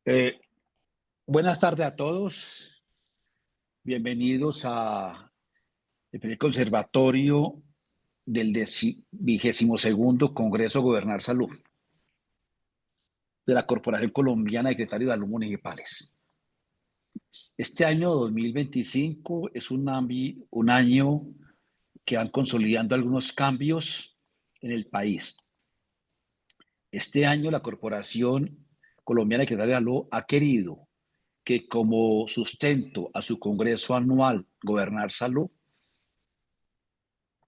Eh, Buenas tardes a todos. Bienvenidos a el primer conservatorio del 22º Congreso Gobernar Salud de la Corporación Colombiana de Secretarios de Salud Municipales. Este año 2025 es un año que van consolidando algunos cambios en el país. Este año la Corporación Colombiana de Secretarios de Salud ha querido que como sustento a su Congreso anual Gobernar Salud,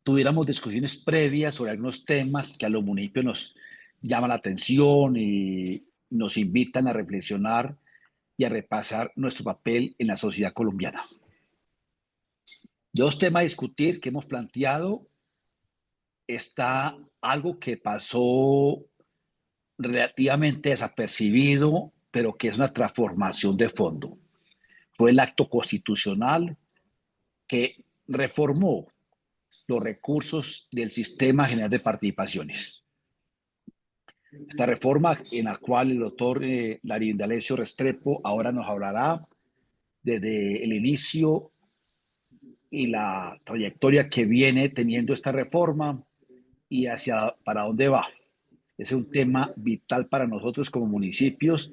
tuviéramos discusiones previas sobre algunos temas que a los municipios nos llaman la atención y nos invitan a reflexionar y a repasar nuestro papel en la sociedad colombiana. Dos temas a discutir que hemos planteado. Está algo que pasó relativamente desapercibido, pero que es una transformación de fondo. Fue el acto constitucional que reformó los recursos del Sistema General de Participaciones. Esta reforma en la cual el doctor Darío Indalecio Restrepo ahora nos hablará desde el inicio y la trayectoria que viene teniendo esta reforma y hacia para dónde va. Es un tema vital para nosotros como municipios,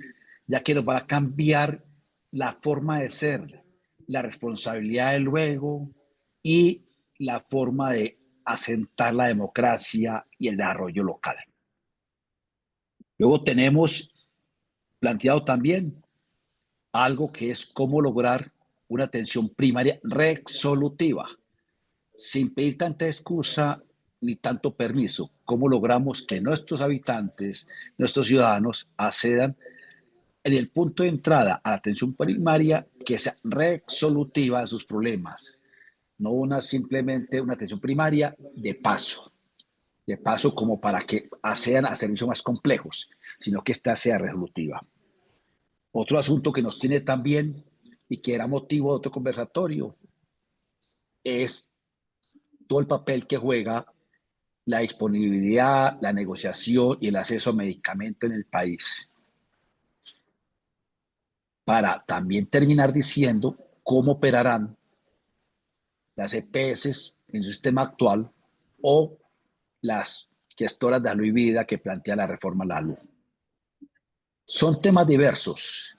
ya que nos va a cambiar la forma de ser, la responsabilidad del luego y la forma de asentar la democracia y el desarrollo local. Luego tenemos planteado también algo que es cómo lograr una atención primaria resolutiva, sin pedir tanta excusa ni tanto permiso. ¿Cómo logramos que nuestros habitantes, nuestros ciudadanos accedan en el punto de entrada a la atención primaria que sea resolutiva de sus problemas? No simplemente una atención primaria de paso como para que accedan a servicios más complejos, sino que esta sea resolutiva. Otro asunto que nos tiene también y que era motivo de otro conversatorio es todo el papel que juega la disponibilidad, la negociación y el acceso a medicamentos en el país. Para también terminar diciendo cómo operarán las EPS en su sistema actual o las gestoras de salud y vida que plantea la reforma a la salud. Son temas diversos.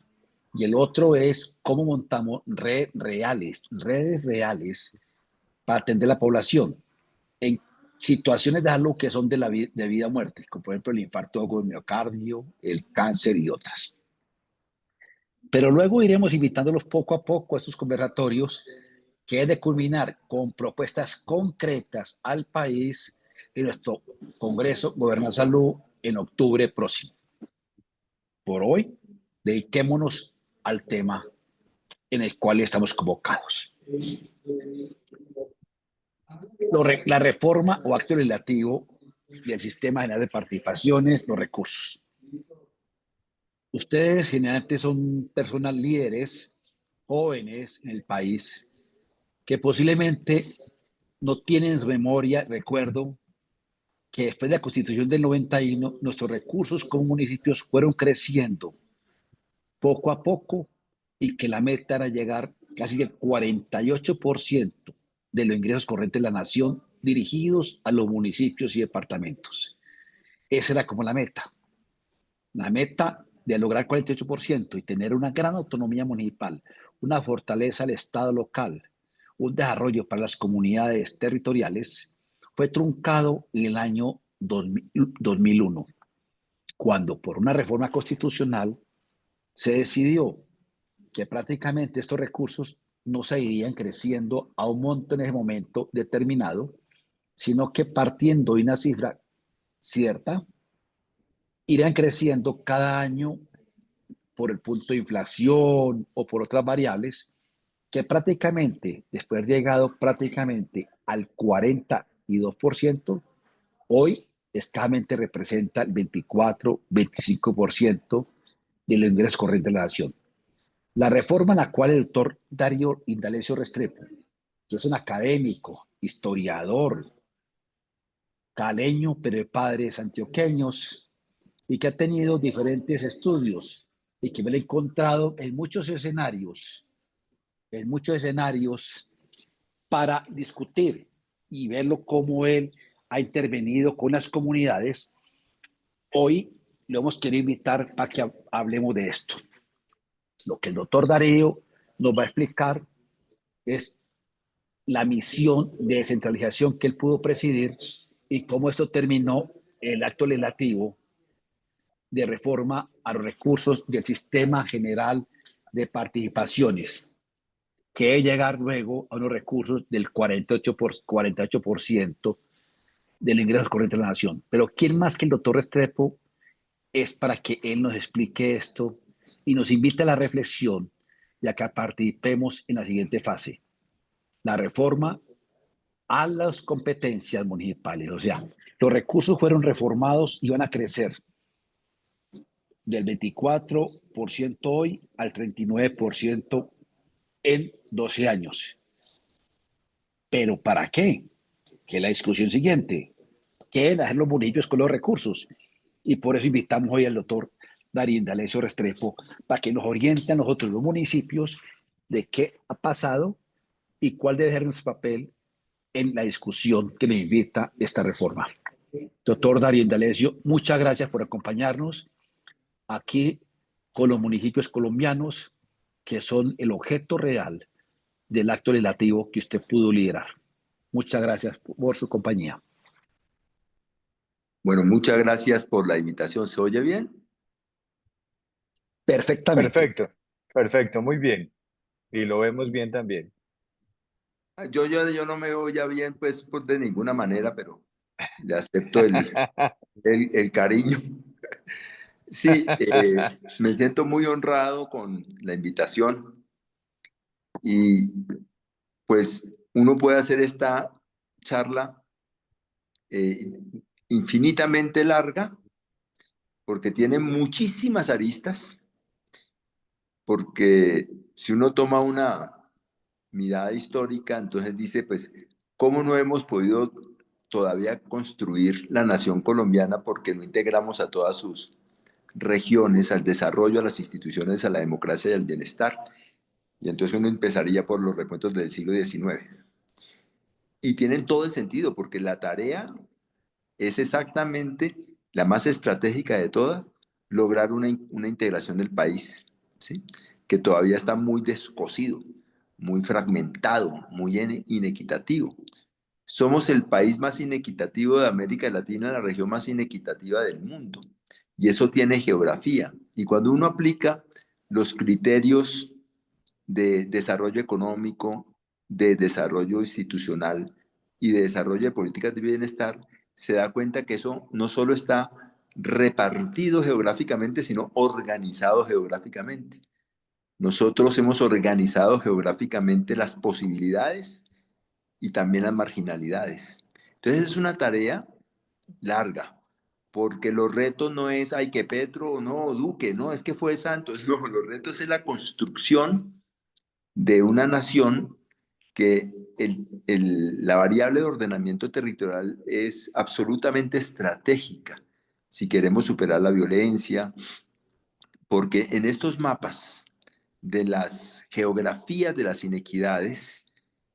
Y el otro es cómo montamos redes reales para atender a la población en situaciones de salud que son de vida o muerte, como por ejemplo el infarto agudo del miocardio, el cáncer y otras. Pero luego iremos invitándolos poco a poco a estos conversatorios que es de culminar con propuestas concretas al país en nuestro Congreso Gobernar Salud en octubre próximo. Por hoy, dediquémonos al tema en el cual estamos convocados. La reforma o acto legislativo del Sistema General de Participaciones, los recursos. Ustedes generalmente son personas líderes, jóvenes en el país, que posiblemente no tienen en su memoria, recuerdo, que después de la Constitución del 91, nuestros recursos como municipios fueron creciendo poco a poco y que la meta era llegar casi al 48% de los ingresos corrientes de la nación dirigidos a los municipios y departamentos. Esa era como la meta de lograr 48% y tener una gran autonomía municipal, una fortaleza del Estado local, un desarrollo para las comunidades territoriales, fue truncado en el año 2001, cuando por una reforma constitucional se decidió que prácticamente estos recursos no se irían creciendo a un monto en ese momento determinado, sino que partiendo de una cifra cierta, irán creciendo cada año por el punto de inflación o por otras variables, que prácticamente, después de llegado prácticamente al 42%, hoy escasamente representa el 24-25% de los ingresos corrientes de la nación. La reforma en la cual el doctor Darío Indalecio Restrepo, que es un académico, historiador, caleño, pero de padres antioqueños, y que ha tenido diferentes estudios y que me lo he encontrado en muchos escenarios para discutir y verlo cómo él ha intervenido con las comunidades. Hoy lo hemos querido invitar para que hablemos de esto. Lo que el doctor Darío nos va a explicar es la misión de descentralización que él pudo presidir y cómo esto terminó el acto legislativo de reforma a los recursos del sistema general de participaciones, que es llegar luego a unos recursos del 48% del ingreso corriente de la nación. Pero ¿quién más que el doctor Restrepo es para que él nos explique esto y nos invite a la reflexión, ya que participemos en la siguiente fase, la reforma a las competencias municipales? O sea, los recursos fueron reformados y van a crecer del 24% hoy al 39% en 12 años. ¿Pero para qué? Que es la discusión siguiente. ¿Qué deben hacer los municipios con los recursos? Y por eso invitamos hoy al doctor Darío Indalecio Restrepo para que nos oriente a nosotros los municipios de qué ha pasado y cuál debe ser nuestro papel en la discusión que nos invita esta reforma. Doctor Darío Indalecio, muchas gracias por acompañarnos aquí con los municipios colombianos que son el objeto real del acto legislativo que usted pudo liderar. Muchas gracias por su compañía. Bueno, muchas gracias por la invitación. ¿Se oye bien? Perfectamente. Perfecto, perfecto, muy bien. Y lo vemos bien también. Yo no me oía bien, pues, de ninguna manera, pero le acepto el cariño. Sí, me siento muy honrado con la invitación y pues uno puede hacer esta charla eh, infinitamente larga porque tiene muchísimas aristas, porque si uno toma una mirada histórica, entonces dice, pues, ¿cómo no hemos podido todavía construir la nación colombiana porque no integramos a todas sus regiones, al desarrollo, a las instituciones, a la democracia y al bienestar? Y entonces uno empezaría por los recuentos del siglo XIX. Y tienen todo el sentido, porque la tarea es exactamente la más estratégica de todas, lograr una integración del país, ¿sí? Que todavía está muy descosido, muy fragmentado, muy inequitativo. Somos el país más inequitativo de América Latina, la región más inequitativa del mundo. Y eso tiene geografía. Y cuando uno aplica los criterios de desarrollo económico, de desarrollo institucional y de desarrollo de políticas de bienestar, se da cuenta que eso no solo está repartido geográficamente, sino organizado geográficamente. Nosotros hemos organizado geográficamente las posibilidades y también las marginalidades. Entonces es una tarea larga, porque los retos no es, ay, que Petro o no, Duque, no, es que fue Santos, no, los retos es la construcción de una nación que la variable de ordenamiento territorial es absolutamente estratégica si queremos superar la violencia, porque en estos mapas de las geografías de las inequidades,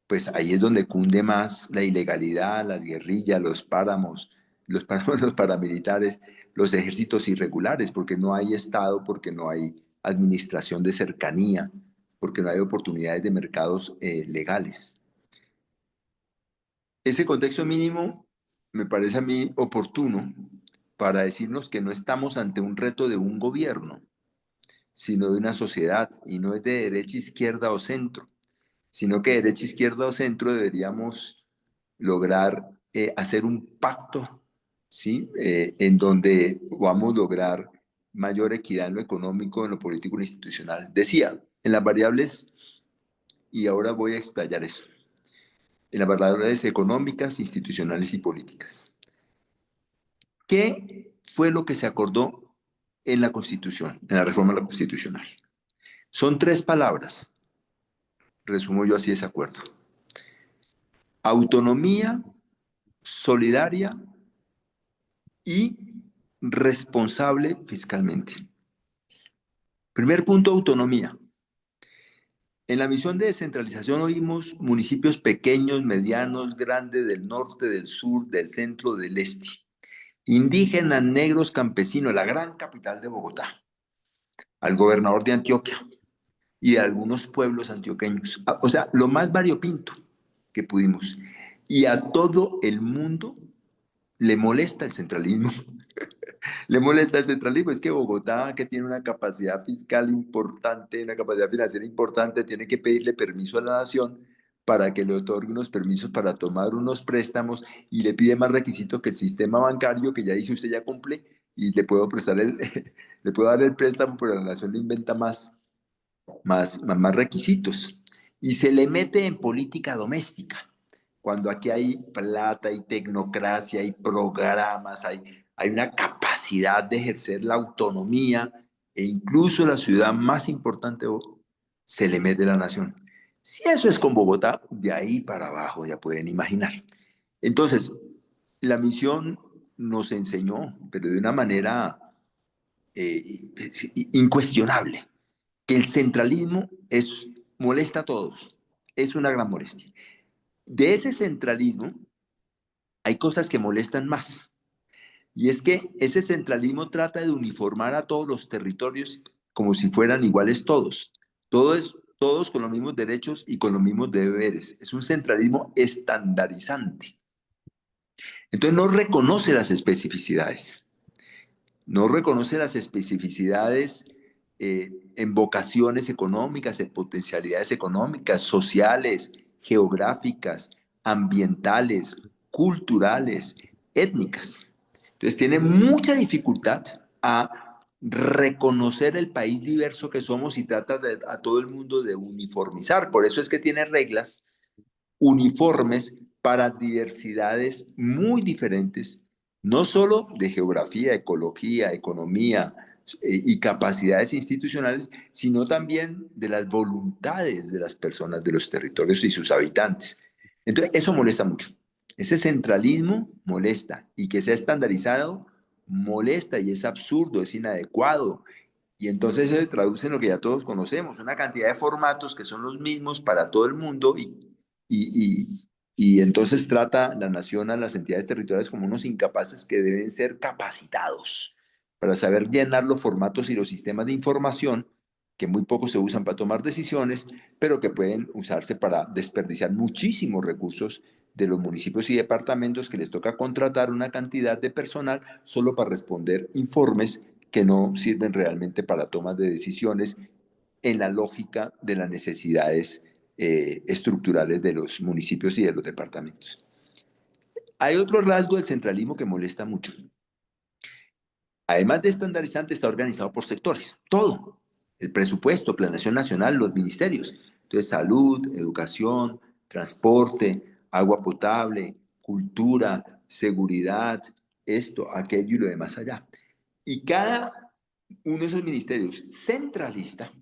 pues ahí es donde cunde más la ilegalidad, las guerrillas, los paramilitares, los ejércitos irregulares, porque no hay Estado, porque no hay administración de cercanía, porque no hay oportunidades de mercados legales. Ese contexto mínimo me parece a mí oportuno para decirnos que no estamos ante un reto de un gobierno, sino de una sociedad, y no es de derecha, izquierda o centro, sino que de derecha, izquierda o centro deberíamos lograr hacer un pacto, ¿sí? En donde vamos a lograr mayor equidad en lo económico, en lo político y en lo institucional. Decía, en las variables, y ahora voy a explayar eso, en las variables económicas, institucionales y políticas. ¿Qué fue lo que se acordó en la Constitución, en la reforma constitucional? Son tres palabras, resumo yo así ese acuerdo: autonomía, solidaria y responsable fiscalmente. Primer punto, autonomía. En la misión de descentralización oímos municipios pequeños, medianos, grandes, del norte, del sur, del centro, del este. Indígenas, negros, campesinos, la gran capital de Bogotá, al gobernador de Antioquia y a algunos pueblos antioqueños. O sea, lo más variopinto que pudimos. Y a todo el mundo le molesta el centralismo. Le molesta el centralismo. Es que Bogotá, que tiene una capacidad fiscal importante, una capacidad financiera importante, tiene que pedirle permiso a la nación para que le otorgue unos permisos para tomar unos préstamos y le pide más requisitos que el sistema bancario, que ya dice usted ya cumple y le puedo prestar le puedo dar el préstamo, pero la nación le inventa más requisitos. Y se le mete en política doméstica cuando aquí hay plata, hay tecnocracia, hay programas, hay una capacidad de ejercer la autonomía e incluso la ciudad más importante se le mete la nación. Si eso es con Bogotá, de ahí para abajo ya pueden imaginar. Entonces, la misión nos enseñó, pero de una manera incuestionable, que el centralismo molesta a todos, es una gran molestia. De ese centralismo hay cosas que molestan más. Y es que ese centralismo trata de uniformar a todos los territorios como si fueran iguales todos. Todos con los mismos derechos y con los mismos deberes. Es un centralismo estandarizante. Entonces no reconoce las especificidades. No reconoce las especificidades en vocaciones económicas, en potencialidades económicas, sociales, geográficas, ambientales, culturales, étnicas. Entonces tiene mucha dificultad a reconocer el país diverso que somos y trata a todo el mundo de uniformizar. Por eso es que tiene reglas uniformes para diversidades muy diferentes, no solo de geografía, ecología, economía y capacidades institucionales, sino también de las voluntades de las personas de los territorios y sus habitantes. Entonces, eso molesta mucho. Ese centralismo molesta y que sea estandarizado molesta y es absurdo, es inadecuado. Y entonces eso se traduce en lo que ya todos conocemos, una cantidad de formatos que son los mismos para todo el mundo y, y entonces trata la nación a las entidades territoriales como unos incapaces que deben ser capacitados para saber llenar los formatos y los sistemas de información que muy poco se usan para tomar decisiones, pero que pueden usarse para desperdiciar muchísimos recursos de los municipios y departamentos que les toca contratar una cantidad de personal solo para responder informes que no sirven realmente para tomas de decisiones en la lógica de las necesidades estructurales de los municipios y de los departamentos. Hay otro rasgo del centralismo que molesta mucho. Además de estandarizante, está organizado por sectores. Todo. El presupuesto, planeación nacional, los ministerios. Entonces, salud, educación, transporte, agua potable, cultura, seguridad, esto, aquello y lo demás allá. Y cada uno de esos ministerios centralista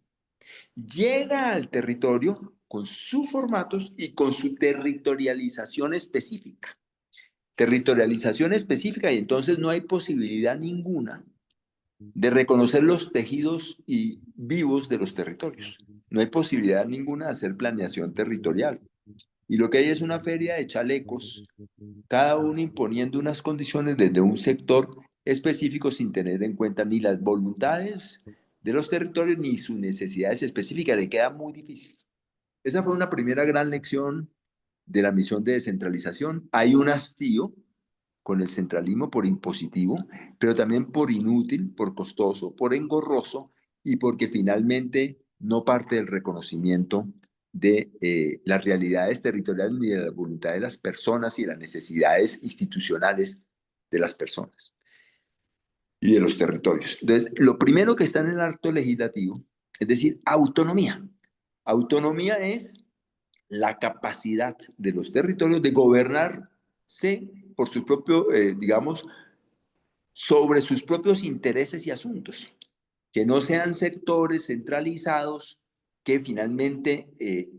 llega al territorio con sus formatos y con su territorialización específica. Territorialización específica y entonces no hay posibilidad ninguna de reconocer los tejidos y vivos de los territorios. No hay posibilidad ninguna de hacer planeación territorial. Y lo que hay es una feria de chalecos, cada uno imponiendo unas condiciones desde un sector específico sin tener en cuenta ni las voluntades de los territorios ni sus necesidades específicas. Le queda muy difícil. Esa fue una primera gran lección de la misión de descentralización. Hay un hastío con el centralismo por impositivo, pero también por inútil, por costoso, por engorroso y porque finalmente no parte del reconocimiento de las realidades territoriales ni de la voluntad de las personas y de las necesidades institucionales de las personas y de los territorios. Entonces, lo primero que está en el acto legislativo es decir, autonomía. Autonomía es la capacidad de los territorios de gobernarse por su propio, digamos, sobre sus propios intereses y asuntos, que no sean sectores centralizados que finalmente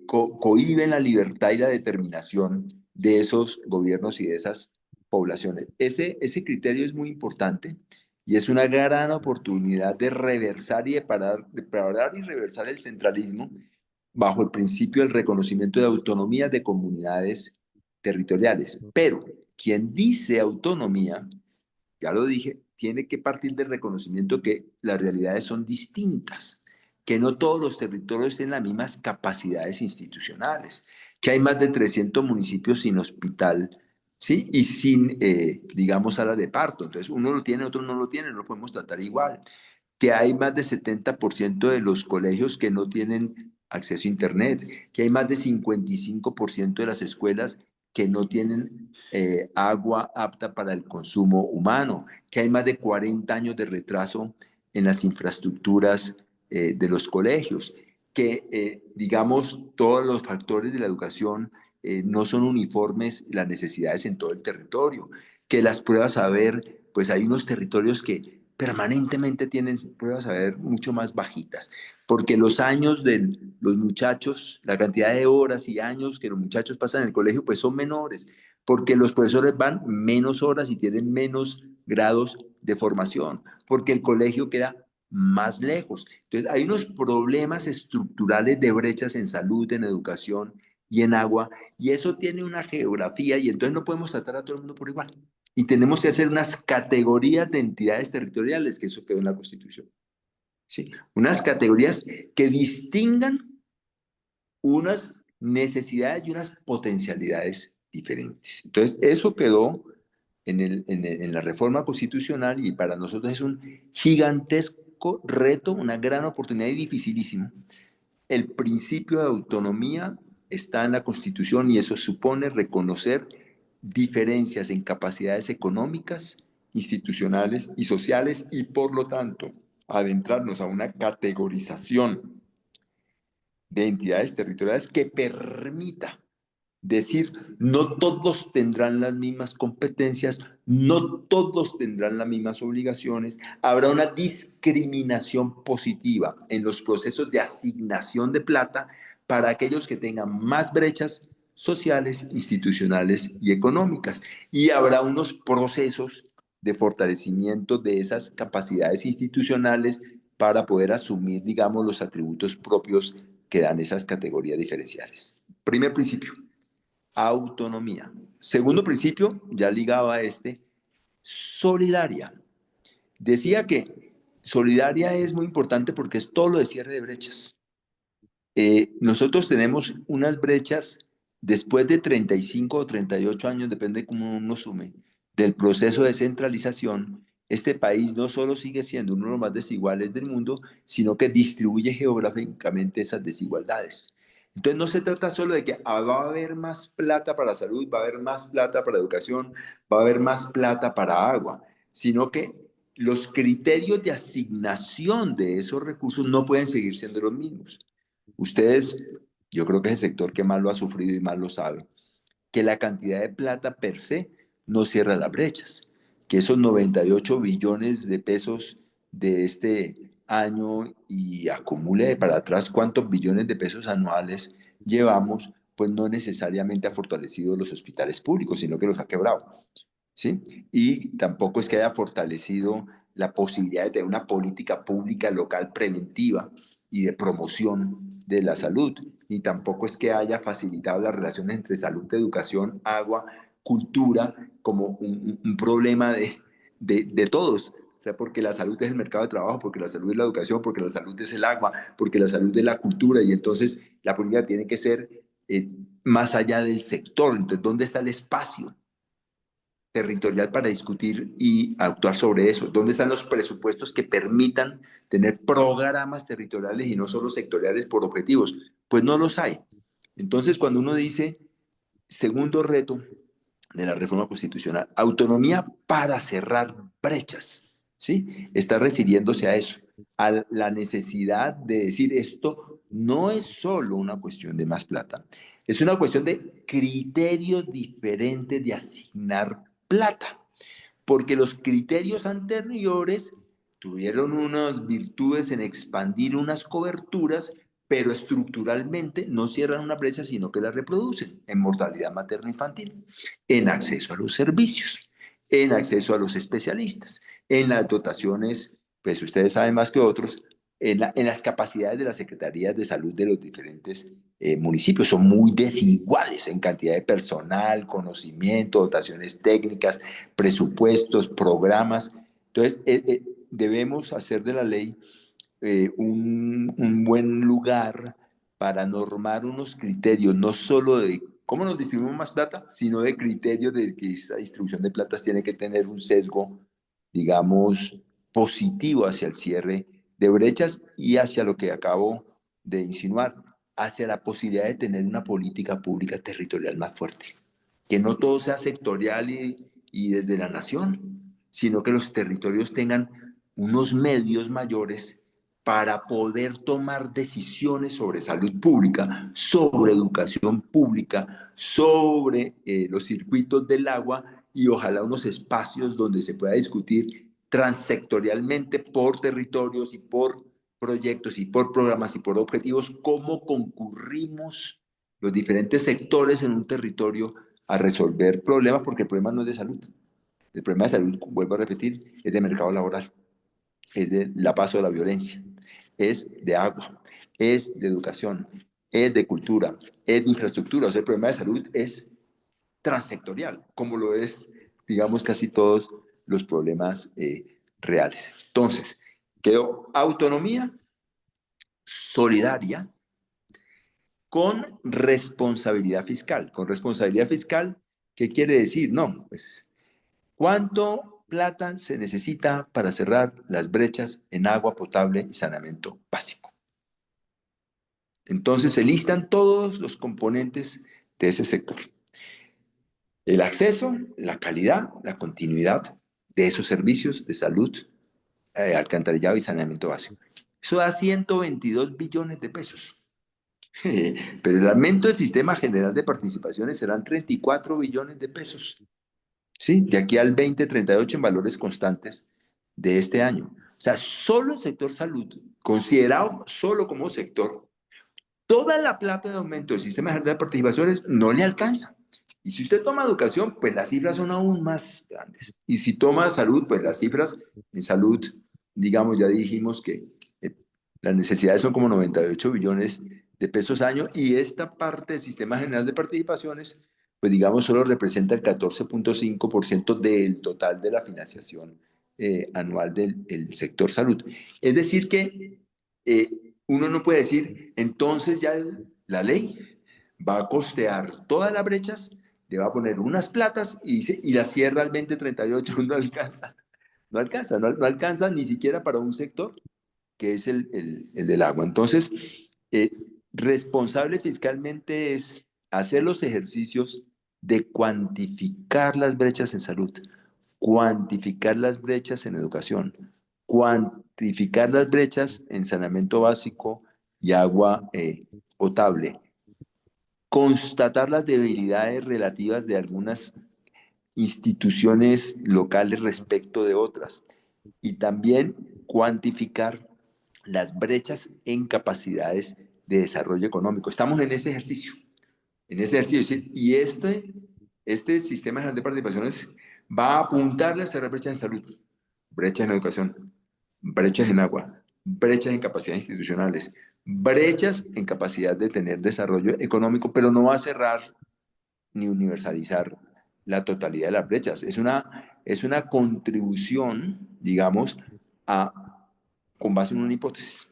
cohíben la libertad y la determinación de esos gobiernos y de esas poblaciones. Ese criterio es muy importante y es una gran oportunidad de reversar y de parar y reversar el centralismo bajo el principio del reconocimiento de autonomía de comunidades territoriales. Pero quien dice autonomía, ya lo dije, tiene que partir del reconocimiento que las realidades son distintas, que no todos los territorios tienen las mismas capacidades institucionales, que hay más de 300 municipios sin hospital, ¿sí? Y sin, digamos, sala de parto. Entonces, uno lo tiene, otro no lo tiene, no lo podemos tratar igual. Que hay más de 70% de los colegios que no tienen acceso a Internet, que hay más de 55% de las escuelas que no tienen agua apta para el consumo humano, que hay más de 40 años de retraso en las infraestructuras de los colegios, que, digamos, todos los factores de la educación no son uniformes las necesidades en todo el territorio, que las pruebas a ver, pues hay unos territorios que permanentemente tienen pruebas a ver mucho más bajitas, porque los años de los muchachos, la cantidad de horas y años que los muchachos pasan en el colegio, pues son menores, porque los profesores van menos horas y tienen menos grados de formación, porque el colegio queda más lejos. Entonces, hay unos problemas estructurales de brechas en salud, en educación y en agua, y eso tiene una geografía, y entonces no podemos tratar a todo el mundo por igual. Y tenemos que hacer unas categorías de entidades territoriales, que eso quedó en la Constitución. ¿Sí? Unas categorías que distingan unas necesidades y unas potencialidades diferentes. Entonces, eso quedó en la reforma constitucional y para nosotros es un gigantesco reto, una gran oportunidad y dificilísimo. El principio de autonomía está en la Constitución y eso supone reconocer diferencias en capacidades económicas, institucionales y sociales y por lo tanto adentrarnos a una categorización de entidades territoriales que permita decir, no todos tendrán las mismas competencias, no todos tendrán las mismas obligaciones, habrá una discriminación positiva en los procesos de asignación de plata para aquellos que tengan más brechas sociales, institucionales y económicas. Y habrá unos procesos de fortalecimiento de esas capacidades institucionales para poder asumir, digamos, los atributos propios que dan esas categorías diferenciales. Primer principio, autonomía. Segundo principio, ya ligado a este, solidaria. Decía que solidaria es muy importante porque es todo lo de cierre de brechas. Nosotros tenemos unas brechas después de 35 o 38 años, depende de cómo uno sume, del proceso de centralización. Este país no solo sigue siendo uno de los más desiguales del mundo, sino que distribuye geográficamente esas desigualdades. Entonces no se trata solo de que va a haber más plata para salud, va a haber más plata para educación, va a haber más plata para agua, sino que los criterios de asignación de esos recursos no pueden seguir siendo los mismos. Ustedes, yo creo que es el sector que más lo ha sufrido y más lo sabe, que la cantidad de plata per se no cierra las brechas, que esos 98 billones de pesos de este año y acumule para atrás cuántos billones de pesos anuales llevamos, pues no necesariamente ha fortalecido los hospitales públicos, sino que los ha quebrado. ¿Sí? Y tampoco es que haya fortalecido la posibilidad de tener una política pública local preventiva y de promoción de la salud, ni tampoco es que haya facilitado las relaciones entre salud, educación, agua, cultura, como un problema de todos. O sea, porque la salud es el mercado de trabajo, porque la salud es la educación, porque la salud es el agua, porque la salud es la cultura, y entonces la política tiene que ser más allá del sector. Entonces, ¿dónde está el espacio territorial para discutir y actuar sobre eso? ¿Dónde están los presupuestos que permitan tener programas territoriales y no solo sectoriales por objetivos? Pues no los hay. Entonces, cuando uno dice, segundo reto de la reforma constitucional, autonomía para cerrar brechas, ¿sí? Está refiriéndose a eso, a la necesidad de decir esto no es solo una cuestión de más plata, es una cuestión de criterios diferentes de asignar plata, porque los criterios anteriores tuvieron unas virtudes en expandir unas coberturas, pero estructuralmente no cierran una brecha, sino que la reproducen en mortalidad materno-infantil, en acceso a los servicios, en acceso a los especialistas. en las dotaciones, pues ustedes saben más que otros, en las capacidades de las secretarías de salud de los diferentes municipios. Son muy desiguales en cantidad de personal, conocimiento, dotaciones técnicas, presupuestos, programas. Entonces, debemos hacer de la ley un buen lugar para normar unos criterios, no solo de cómo nos distribuimos más plata, sino de criterios de que esa distribución de platas tiene que tener un sesgo, digamos, positivo hacia el cierre de brechas y hacia lo que acabo de insinuar, hacia la posibilidad de tener una política pública territorial más fuerte. Que no todo sea sectorial y desde la nación, sino que los territorios tengan unos medios mayores para poder tomar decisiones sobre salud pública, sobre educación pública, sobre los circuitos del agua y ojalá unos espacios donde se pueda discutir transsectorialmente por territorios y por proyectos y por programas y por objetivos cómo concurrimos los diferentes sectores en un territorio a resolver problemas, porque el problema no es de salud. El problema de salud, vuelvo a repetir, es de mercado laboral, es de la paso de la violencia, es de agua, es de educación, es de cultura, es de infraestructura. O sea, el problema de salud es transsectorial, como lo es, digamos, casi todos los problemas reales. Entonces, quedó autonomía solidaria con responsabilidad fiscal. Con responsabilidad fiscal, ¿qué quiere decir? No, pues, ¿cuánto plata se necesita para cerrar las brechas en agua potable y saneamiento básico? Entonces se listan todos los componentes de ese sector. El acceso, la calidad, la continuidad de esos servicios de salud, alcantarillado y saneamiento básico. Eso da 122 billones de pesos. Pero el aumento del sistema general de participaciones serán 34 billones de pesos. ¿Sí? De aquí al 2038 en valores constantes de este año. O sea, solo el sector salud, considerado solo como sector, toda la plata de aumento del sistema general de participaciones no le alcanza. Y si usted toma educación, pues las cifras son aún más grandes. Y si toma salud, pues las cifras en salud, digamos, ya dijimos que las necesidades son como 98 billones de pesos año y esta parte del sistema general de participaciones, pues digamos, solo representa el 14.5% del total de la financiación anual del sector salud. Es decir que uno no puede decir, entonces ya la ley va a costear todas las brechas, le va a poner unas platas y la cierra al 2038, no alcanza. No alcanza ni siquiera para un sector que es el del agua. Entonces, eh, responsable fiscalmente es hacer los ejercicios de cuantificar las brechas en salud, cuantificar las brechas en educación, cuantificar las brechas en saneamiento básico y agua potable, constatar las debilidades relativas de algunas instituciones locales respecto de otras y también cuantificar las brechas en capacidades de desarrollo económico. Estamos en ese ejercicio, y este sistema general de participaciones va a apuntarle a cerrar brechas en salud, brechas en educación, brechas en agua, brechas en capacidades institucionales, brechas en capacidad de tener desarrollo económico, pero no va a cerrar ni universalizar la totalidad de las brechas. Es una contribución, digamos, con base en una hipótesis.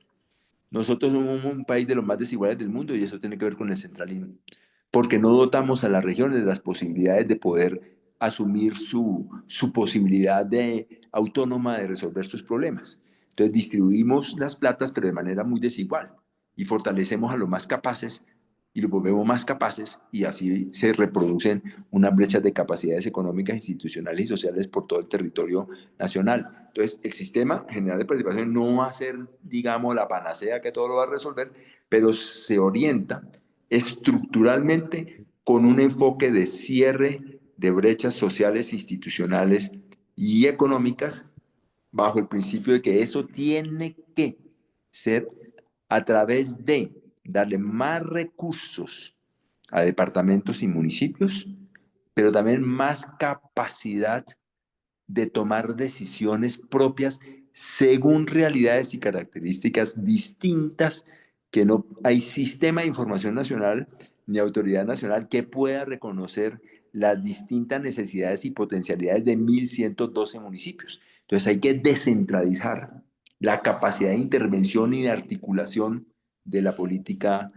Nosotros somos un país de los más desiguales del mundo y eso tiene que ver con el centralismo, porque no dotamos a las regiones de las posibilidades de poder asumir su posibilidad de autónoma de resolver sus problemas. Entonces distribuimos las platas, pero de manera muy desigual, y fortalecemos a los más capaces y los volvemos más capaces y así se reproducen unas brechas de capacidades económicas, institucionales y sociales por todo el territorio nacional. Entonces, el sistema general de participación no va a ser, digamos, la panacea que todo lo va a resolver, pero se orienta estructuralmente con un enfoque de cierre de brechas sociales, institucionales y económicas bajo el principio de que eso tiene que ser a través de darle más recursos a departamentos y municipios, pero también más capacidad de tomar decisiones propias según realidades y características distintas, que no hay sistema de información nacional ni autoridad nacional que pueda reconocer las distintas necesidades y potencialidades de 1.112 municipios. Entonces hay que descentralizar la capacidad de intervención y de articulación de la política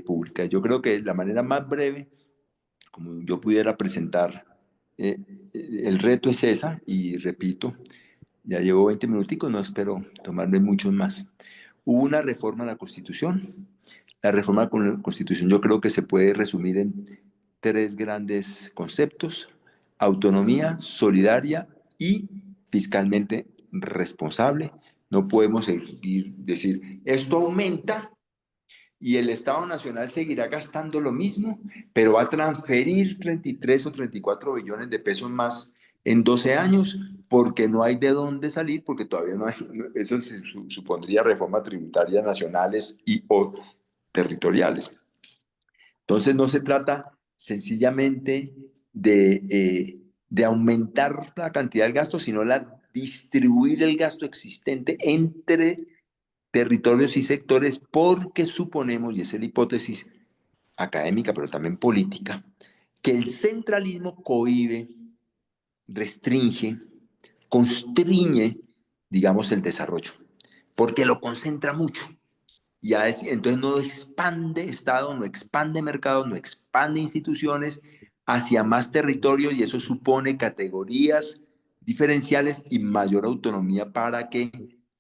pública. Yo creo que la manera más breve, como yo pudiera presentar eh, el reto es esa, y repito, ya llevo 20 minuticos, no espero tomarme muchos más. Hubo una reforma a la Constitución. La reforma a la Constitución yo creo que se puede resumir en tres grandes conceptos: autonomía, solidaria y fiscalmente responsable. No podemos seguir, decir, esto aumenta y el Estado Nacional seguirá gastando lo mismo, pero va a transferir 33 o 34 billones de pesos más en 12 años, porque no hay de dónde salir, porque todavía no hay, eso supondría reformas tributarias nacionales y o territoriales. Entonces no se trata sencillamente de aumentar la cantidad del gasto, sino distribuir el gasto existente entre territorios y sectores, porque suponemos, y esa es la hipótesis académica, pero también política, que el centralismo cohíbe, restringe, constriñe, digamos, el desarrollo, porque lo concentra mucho. Entonces no expande Estado, no expande mercados, no expande instituciones hacia más territorio, y eso supone categorías diferenciales y mayor autonomía para que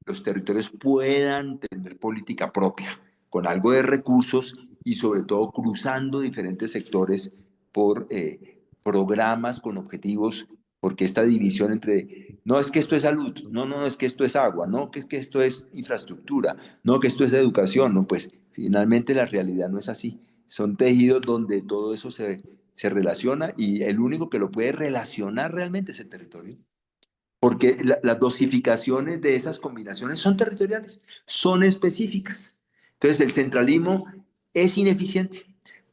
los territorios puedan tener política propia, con algo de recursos y sobre todo cruzando diferentes sectores por programas con objetivos, porque esta división entre, no es que esto es salud, no es que esto es agua, no que es que esto es infraestructura, no que esto es educación, no, pues finalmente la realidad no es así. Son tejidos donde todo eso se relaciona, y el único que lo puede relacionar realmente es el territorio. Porque las dosificaciones de esas combinaciones son territoriales, son específicas. Entonces el centralismo es ineficiente.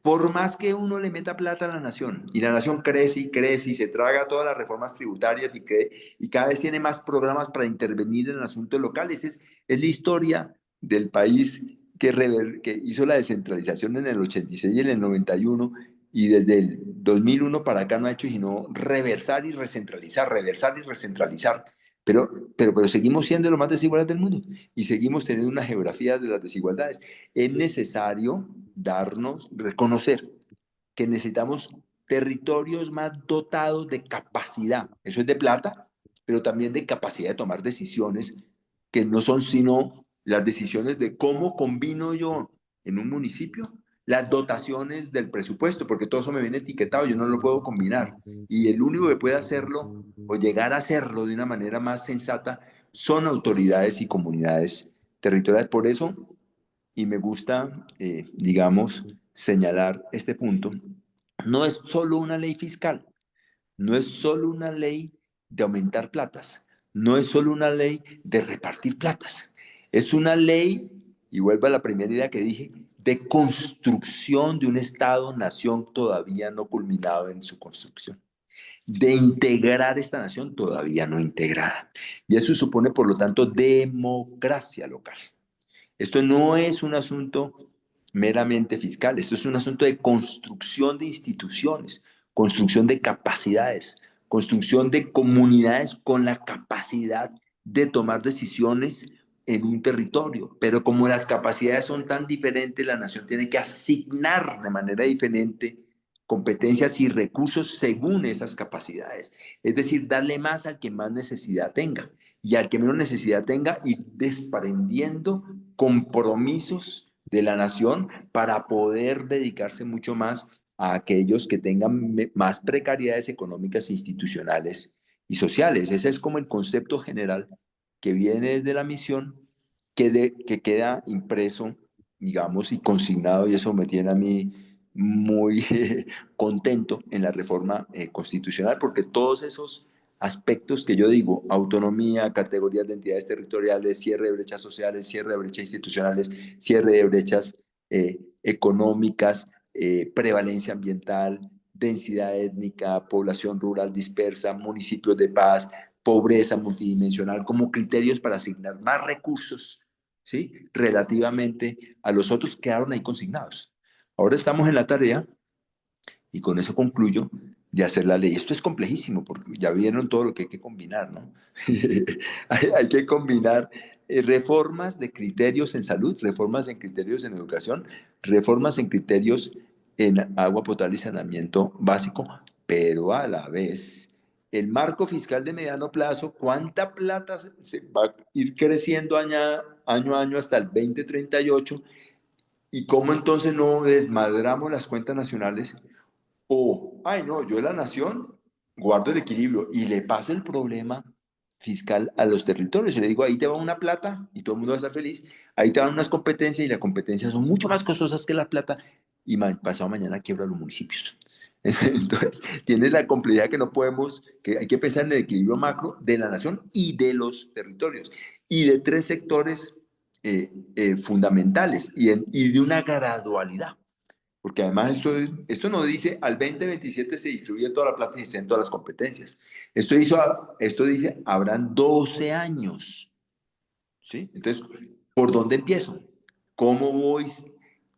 Por más que uno le meta plata a la nación, y la nación crece y crece y se traga todas las reformas tributarias y cada vez tiene más programas para intervenir en asuntos locales, es la historia del país que hizo la descentralización en el 86 y en el 91, y desde el 2001 para acá no ha hecho sino reversar y recentralizar. Pero seguimos siendo los más desiguales del mundo y seguimos teniendo una geografía de las desigualdades. Es necesario reconocer que necesitamos territorios más dotados de capacidad. Eso es de plata, pero también de capacidad de tomar decisiones, que no son sino las decisiones de cómo combino yo en un municipio las dotaciones del presupuesto, porque todo eso me viene etiquetado, yo no lo puedo combinar. Y el único que puede hacerlo o llegar a hacerlo de una manera más sensata son autoridades y comunidades territoriales. Por eso, y me gusta, digamos, señalar este punto, no es solo una ley fiscal, no es solo una ley de aumentar platas, no es solo una ley de repartir platas, es una ley, y vuelvo a la primera idea que dije, de construcción de un Estado-nación todavía no culminado en su construcción, de integrar esta nación todavía no integrada. Y eso supone, por lo tanto, democracia local. Esto no es un asunto meramente fiscal, esto es un asunto de construcción de instituciones, construcción de capacidades, construcción de comunidades con la capacidad de tomar decisiones en un territorio. Pero como las capacidades son tan diferentes, la nación tiene que asignar de manera diferente competencias y recursos según esas capacidades. Es decir, darle más al que más necesidad tenga, y al que menos necesidad tenga, y desprendiendo compromisos de la nación para poder dedicarse mucho más a aquellos que tengan más precariedades económicas, institucionales y sociales. Ese es como el concepto general que viene desde la misión, que queda impreso, digamos, y consignado, y eso me tiene a mí muy contento en la reforma constitucional, porque todos esos aspectos que yo digo, autonomía, categorías de entidades territoriales, cierre de brechas sociales, cierre de brechas institucionales, cierre de brechas económicas, prevalencia ambiental, densidad étnica, población rural dispersa, municipios de paz, pobreza multidimensional, como criterios para asignar más recursos, ¿sí? Relativamente a los otros que quedaron ahí consignados. Ahora estamos en la tarea, y con eso concluyo, de hacer la ley. Esto es complejísimo porque ya vieron todo lo que hay que combinar, ¿no? Hay que combinar reformas de criterios en salud, reformas en criterios en educación, reformas en criterios en agua potable y saneamiento básico, pero a la vez el marco fiscal de mediano plazo, ¿cuánta plata se va a ir creciendo año a año hasta el 2038? ¿Y cómo entonces no desmadramos las cuentas nacionales? O, ay, no, yo de la nación guardo el equilibrio y le paso el problema fiscal a los territorios. Y le digo, ahí te va una plata y todo el mundo va a estar feliz. Ahí te van unas competencias y las competencias son mucho más costosas que la plata y pasado mañana quiebra los municipios. Entonces, tienes la complejidad que no podemos, que hay que pensar en el equilibrio macro de la nación y de los territorios y de tres sectores fundamentales y de una gradualidad. Porque además esto no dice al 2027 se distribuye toda la plata y se den todas las competencias. Esto dice habrán 12 años. ¿Sí? Entonces, ¿por dónde empiezo? ¿Cómo voy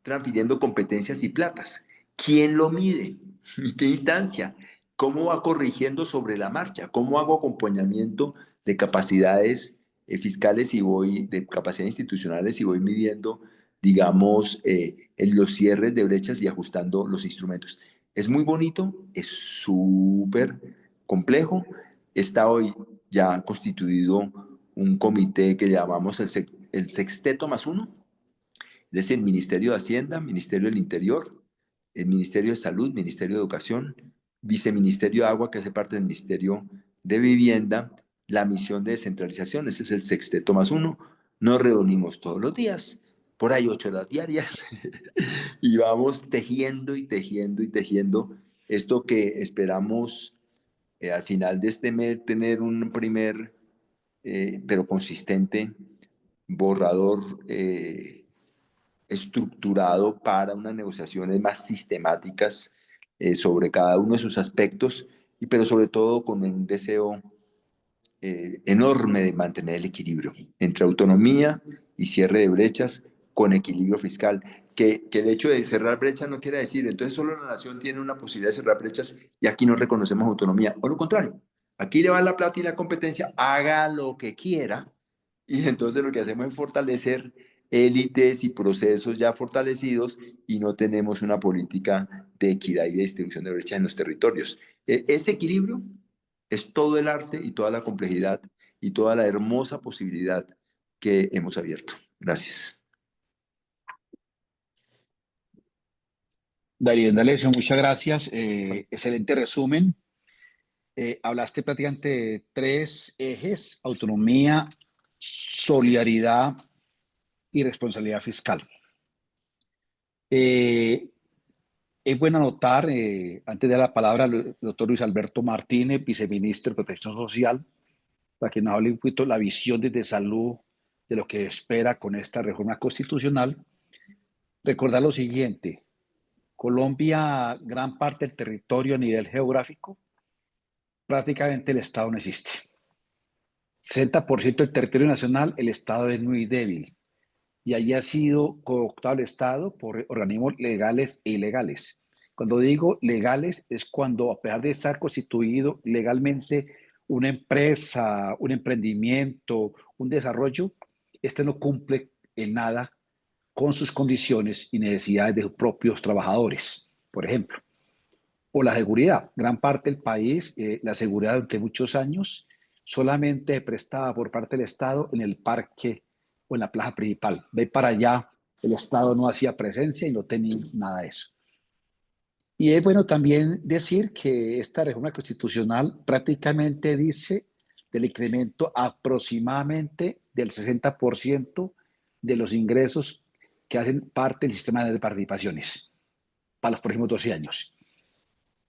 transfiriendo competencias y platas? ¿Quién lo mide? ¿Y qué instancia? ¿Cómo va corrigiendo sobre la marcha? ¿Cómo hago acompañamiento de capacidades fiscales de capacidades institucionales y voy midiendo, digamos, en los cierres de brechas y ajustando los instrumentos? Es muy bonito, es súper complejo. Está hoy ya constituido un comité que llamamos el Sexteto más uno, es el Ministerio de Hacienda, Ministerio del Interior, el Ministerio de Salud, Ministerio de Educación, Viceministerio de Agua, que hace parte del Ministerio de Vivienda, la misión de descentralización, ese es el Sexteto más uno. Nos reunimos todos los días, por ahí 8 horas diarias, y vamos tejiendo y tejiendo y tejiendo esto que esperamos al final de este mes tener un primer pero consistente, borrador estructurado para unas negociaciones más sistemáticas sobre cada uno de sus aspectos, pero sobre todo con un deseo enorme de mantener el equilibrio entre autonomía y cierre de brechas con equilibrio fiscal. Que el hecho de cerrar brechas no quiere decir, entonces solo la nación tiene una posibilidad de cerrar brechas y aquí no reconocemos autonomía. O lo contrario, aquí le va la plata y la competencia, haga lo que quiera, y entonces lo que hacemos es fortalecer élites y procesos ya fortalecidos y no tenemos una política de equidad y de distribución de brechas en los territorios. Ese equilibrio es todo el arte y toda la complejidad y toda la hermosa posibilidad que hemos abierto. Gracias. Darío D'Alessio, muchas gracias. Excelente resumen. Hablaste prácticamente de tres ejes: autonomía, solidaridad y responsabilidad fiscal. Eh, es bueno anotar, antes de la palabra, al doctor Luis Alberto Martínez, viceministro de Protección Social, para que nos hable un poquito la visión desde salud de lo que espera con esta reforma constitucional. Recordar lo siguiente: Colombia, gran parte del territorio a nivel geográfico, prácticamente el Estado no existe. 60% del territorio nacional, el Estado es muy débil y allí ha sido cooptado el Estado por organismos legales e ilegales. Cuando digo legales es cuando, a pesar de estar constituido legalmente una empresa, un emprendimiento, un desarrollo, este no cumple en nada con sus condiciones y necesidades de sus propios trabajadores, por ejemplo. O la seguridad. Gran parte del país, la seguridad durante muchos años solamente prestada por parte del Estado en el parque o en la plaza principal. Ve para allá, el Estado no hacía presencia y no tenía nada de eso. Y es bueno también decir que esta reforma constitucional prácticamente dice del incremento aproximadamente del 60% de los ingresos que hacen parte del sistema de participaciones para los próximos 12 años.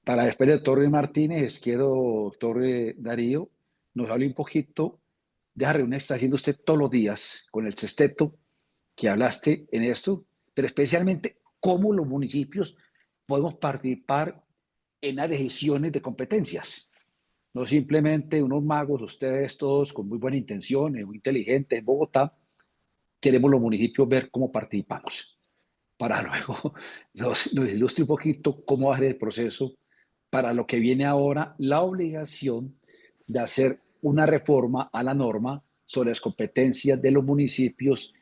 Para después del doctor Martínez, quiero, doctor Darío, nos hable un poquito de esa reunión que está haciendo usted todos los días con el Sesteto, que hablaste en esto, pero especialmente cómo los municipios podemos participar en las decisiones de competencias. no simplemente unos magos, ustedes todos con muy buena intención, muy inteligentes en Bogotá, queremos los municipios ver cómo participamos, para luego nos ilustre un poquito cómo va a ser el proceso para lo que viene ahora, la obligación de hacer una reforma a la norma sobre las competencias de los municipios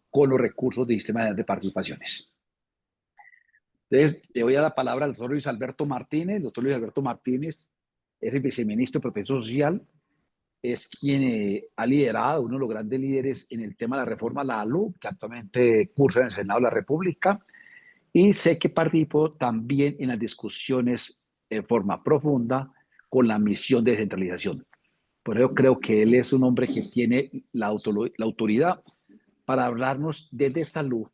con los recursos del sistema de participaciones. Entonces, le voy a dar la palabra al doctor Luis Alberto Martínez. El doctor Luis Alberto Martínez es el viceministro de Protección Social, es quien ha liderado, uno de los grandes líderes en el tema de la reforma a la ALU, que actualmente cursa en el Senado de la República, y sé que participó también en las discusiones en forma profunda con la misión de descentralización. Por eso creo que él es un hombre que tiene la autoridad para hablarnos desde salud,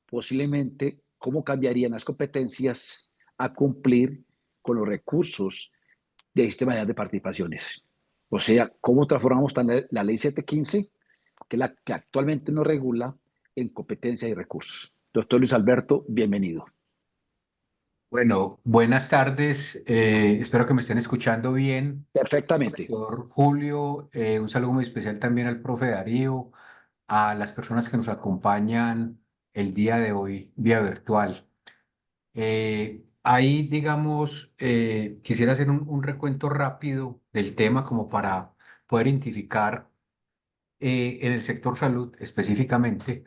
posiblemente cómo cambiarían las competencias a cumplir con los recursos del sistema de participaciones. O sea, cómo transformamos la ley 715, que es la que actualmente nos regula, en competencias y recursos. Doctor Luis Alberto, bienvenido. Bueno, buenas tardes. Espero que me estén escuchando bien. Perfectamente. Doctor Julio, un saludo muy especial también al profe Darío, a las personas que nos acompañan el día de hoy vía virtual. Ahí, digamos, quisiera hacer un recuento rápido del tema como para poder identificar en el sector salud específicamente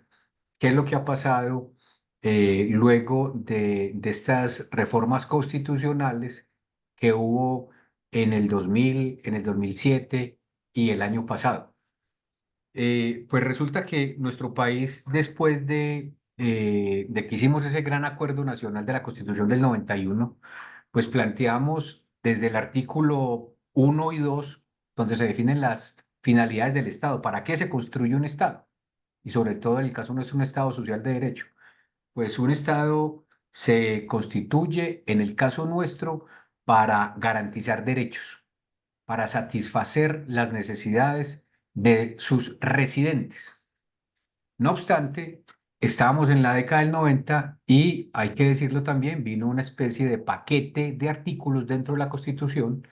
qué es lo que ha pasado luego de estas reformas constitucionales que hubo en el 2000, en el 2007 y el año pasado. Pues resulta que nuestro país, después de que hicimos ese gran acuerdo nacional de la Constitución del 91, pues planteamos desde el artículo 1 y 2, donde se definen las finalidades del Estado, para qué se construye un Estado, y sobre todo en el caso nuestro un Estado social de derecho. Pues un Estado se constituye, en el caso nuestro, para garantizar derechos, para satisfacer las necesidades de sus residentes. No obstante, estábamos en la década del 90 y, hay que decirlo también, vino una especie de paquete de artículos dentro de la Constitución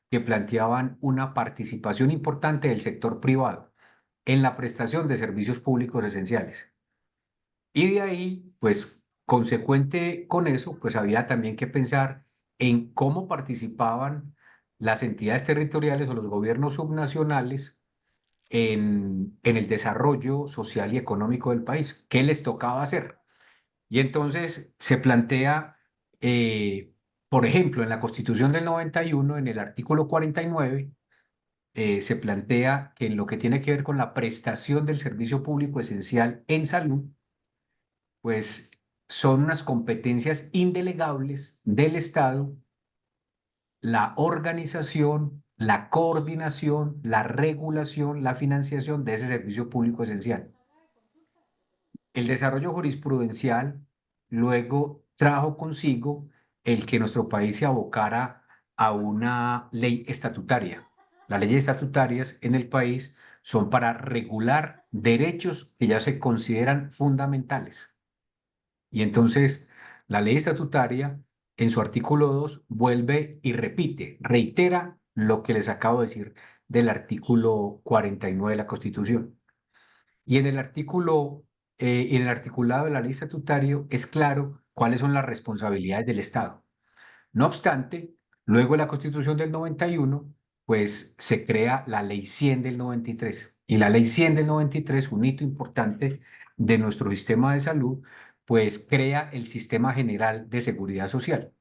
que planteaban una participación importante del sector privado en la prestación de servicios públicos esenciales. Y de ahí, pues, consecuente con eso, pues había también que pensar en cómo participaban las entidades territoriales o los gobiernos subnacionales en el desarrollo social y económico del país, qué les tocaba hacer. Y entonces se plantea, por ejemplo, en la Constitución del 91, en el artículo 49, se plantea que en lo que tiene que ver con la prestación del servicio público esencial en salud, pues son unas competencias indelegables del Estado la organización, la coordinación, la regulación, la financiación de ese servicio público esencial. El desarrollo jurisprudencial luego trajo consigo el que nuestro país se abocara a una ley estatutaria. Las leyes estatutarias en el país son para regular derechos que ya se consideran fundamentales. Y entonces la ley estatutaria en su artículo 2 vuelve y repite, reitera lo que les acabo de decir del artículo 49 de la Constitución. Y en el articulado de la ley estatutaria es claro cuáles son las responsabilidades del Estado. No obstante, luego de la Constitución del 91, pues se crea la Ley 100 del 93. Y la Ley 100 del 93, un hito importante de nuestro sistema de salud, pues crea el Sistema General de Seguridad Social.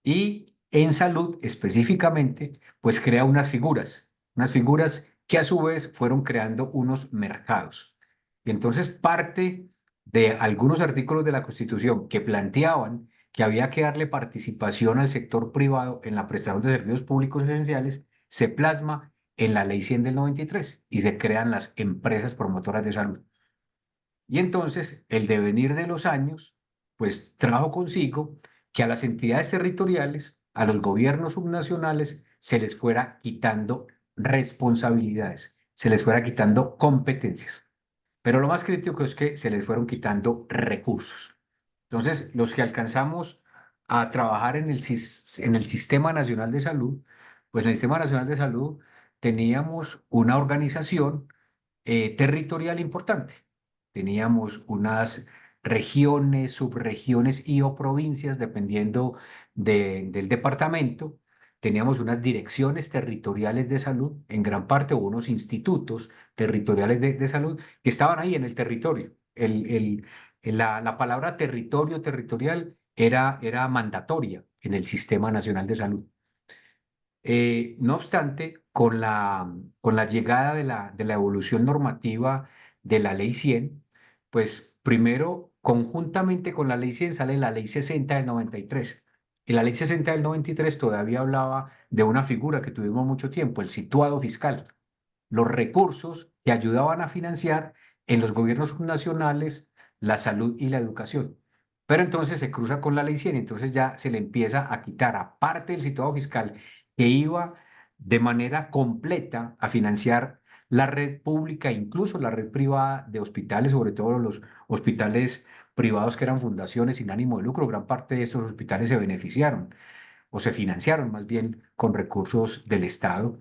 Y en salud específicamente, pues crea unas figuras que a su vez fueron creando unos mercados. Y entonces parte de algunos artículos de la Constitución que planteaban que había que darle participación al sector privado en la prestación de servicios públicos esenciales, se plasma en la Ley 100 del 93 y se crean las empresas promotoras de salud. Y entonces el devenir de los años, pues trajo consigo que a las entidades territoriales, a los gobiernos subnacionales, se les fuera quitando responsabilidades, se les fuera quitando competencias. Pero lo más crítico es que se les fueron quitando recursos. Entonces, los que alcanzamos a trabajar en el Sistema Nacional de Salud, Pues en el Sistema Nacional de Salud teníamos una organización territorial importante. Teníamos unas regiones, subregiones y o provincias, dependiendo del departamento. Teníamos unas direcciones territoriales de salud, en gran parte, o unos institutos territoriales de salud que estaban ahí en el territorio. La palabra territorio, territorial, era mandatoria en el Sistema Nacional de Salud. No obstante, con la llegada de la evolución normativa de la Ley 100, pues primero, conjuntamente con la Ley 100 sale la Ley 60 del 93. Y la Ley 60 del 93 todavía hablaba de una figura que tuvimos mucho tiempo, el situado fiscal, los recursos que ayudaban a financiar en los gobiernos subnacionales la salud y la educación. Pero entonces se cruza con la Ley 100, entonces ya se le empieza a quitar, aparte del situado fiscal, que iba de manera completa a financiar la red pública, incluso la red privada de hospitales, sobre todo los hospitales privados que eran fundaciones sin ánimo de lucro. Gran parte de esos hospitales se beneficiaron o se financiaron más bien con recursos del Estado.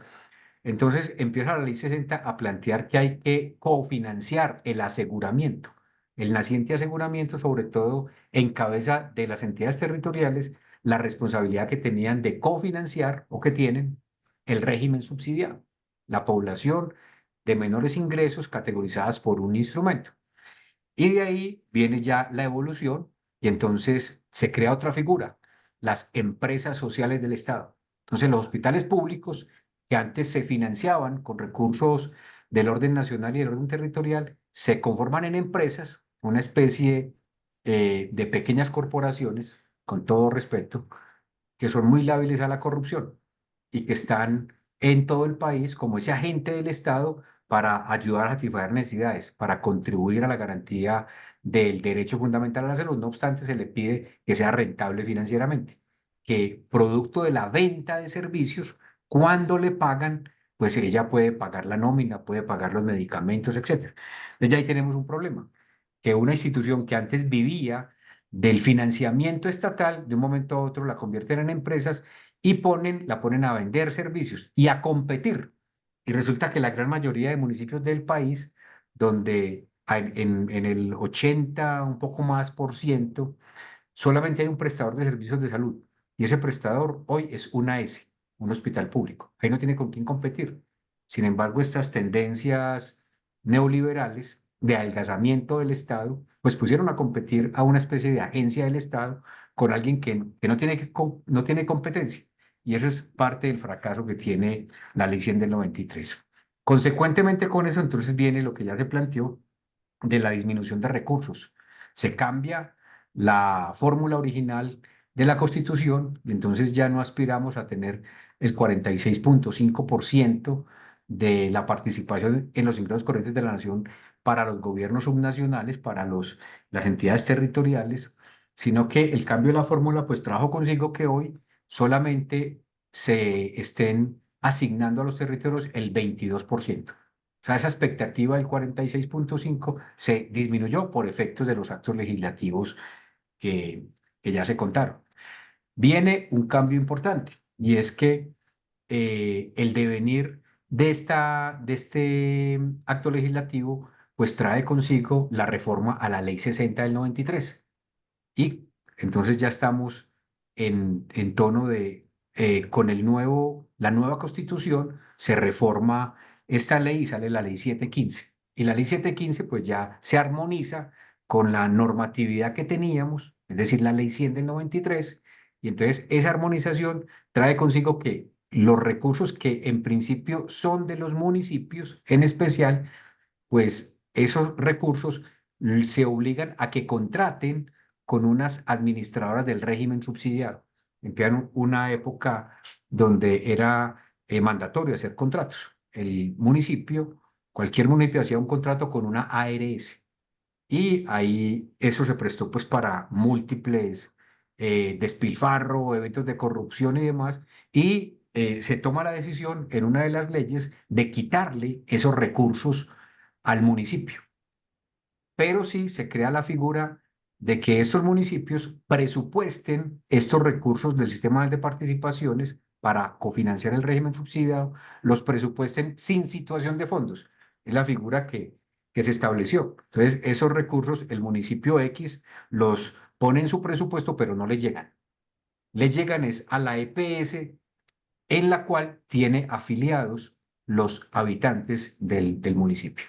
Entonces empieza la Ley 60 a plantear que hay que cofinanciar el aseguramiento. El naciente aseguramiento, sobre todo en cabeza de las entidades territoriales, la responsabilidad que tenían de cofinanciar o que tienen el régimen subsidiado, la población de menores ingresos categorizadas por un instrumento. Y de ahí viene ya la evolución y entonces se crea otra figura, las empresas sociales del Estado. Entonces los hospitales públicos que antes se financiaban con recursos del orden nacional y del orden territorial, se conforman en empresas, una especie de pequeñas corporaciones, con todo respeto, que son muy lábiles a la corrupción y que están en todo el país como ese agente del Estado para ayudar a satisfacer necesidades, para contribuir a la garantía del derecho fundamental a la salud. No obstante, se le pide que sea rentable financieramente, que producto de la venta de servicios, cuando le pagan, pues ella puede pagar la nómina, puede pagar los medicamentos, etc. Entonces ya ahí tenemos un problema, que una institución que antes vivía del financiamiento estatal, de un momento a otro la convierten en empresas y la ponen a vender servicios y a competir. Y resulta que la gran mayoría de municipios del país, donde en el 80, un poco más por ciento, solamente hay un prestador de servicios de salud. Y ese prestador hoy es una AS, un hospital público. Ahí no tiene con quién competir. Sin embargo, estas tendencias neoliberales de adelgazamiento del Estado, pues pusieron a competir a una especie de agencia del Estado con alguien que no tiene competencia. Y eso es parte del fracaso que tiene la Ley 100 del 93. Consecuentemente con eso, entonces viene lo que ya se planteó de la disminución de recursos. Se cambia la fórmula original de la Constitución y entonces ya no aspiramos a tener el 46.5% de la participación en los ingresos corrientes de la nación para los gobiernos subnacionales, para las entidades territoriales, sino que el cambio de la fórmula pues trajo consigo que hoy solamente se estén asignando a los territorios el 22%. O sea, esa expectativa del 46.5 se disminuyó por efectos de los actos legislativos que, que ya se contaron. Viene un cambio importante y es que el devenir de este acto legislativo pues trae consigo la reforma a la Ley 60 del 93. Y entonces ya estamos en tono de, con la nueva constitución se reforma esta ley y sale la ley 715. Y la ley 715 pues ya se armoniza con la normatividad que teníamos, es decir, la ley 100 del 93. Y entonces esa armonización trae consigo que los recursos que en principio son de los municipios en especial, pues esos recursos se obligan a que contraten con unas administradoras del régimen subsidiado. Empiezan una época donde era mandatorio hacer contratos. Cualquier municipio hacía un contrato con una ARS y ahí eso se prestó pues para múltiples despilfarro, eventos de corrupción y demás, y se toma la decisión en una de las leyes de quitarle esos recursos al municipio. Pero sí se crea la figura de que estos municipios presupuesten estos recursos del sistema de participaciones para cofinanciar el régimen subsidiado, los presupuesten sin situación de fondos. Es la figura que se estableció. Entonces, esos recursos, el municipio X los pone en su presupuesto, pero no le llegan. Le llegan es a la EPS en la cual tiene afiliados los habitantes del municipio.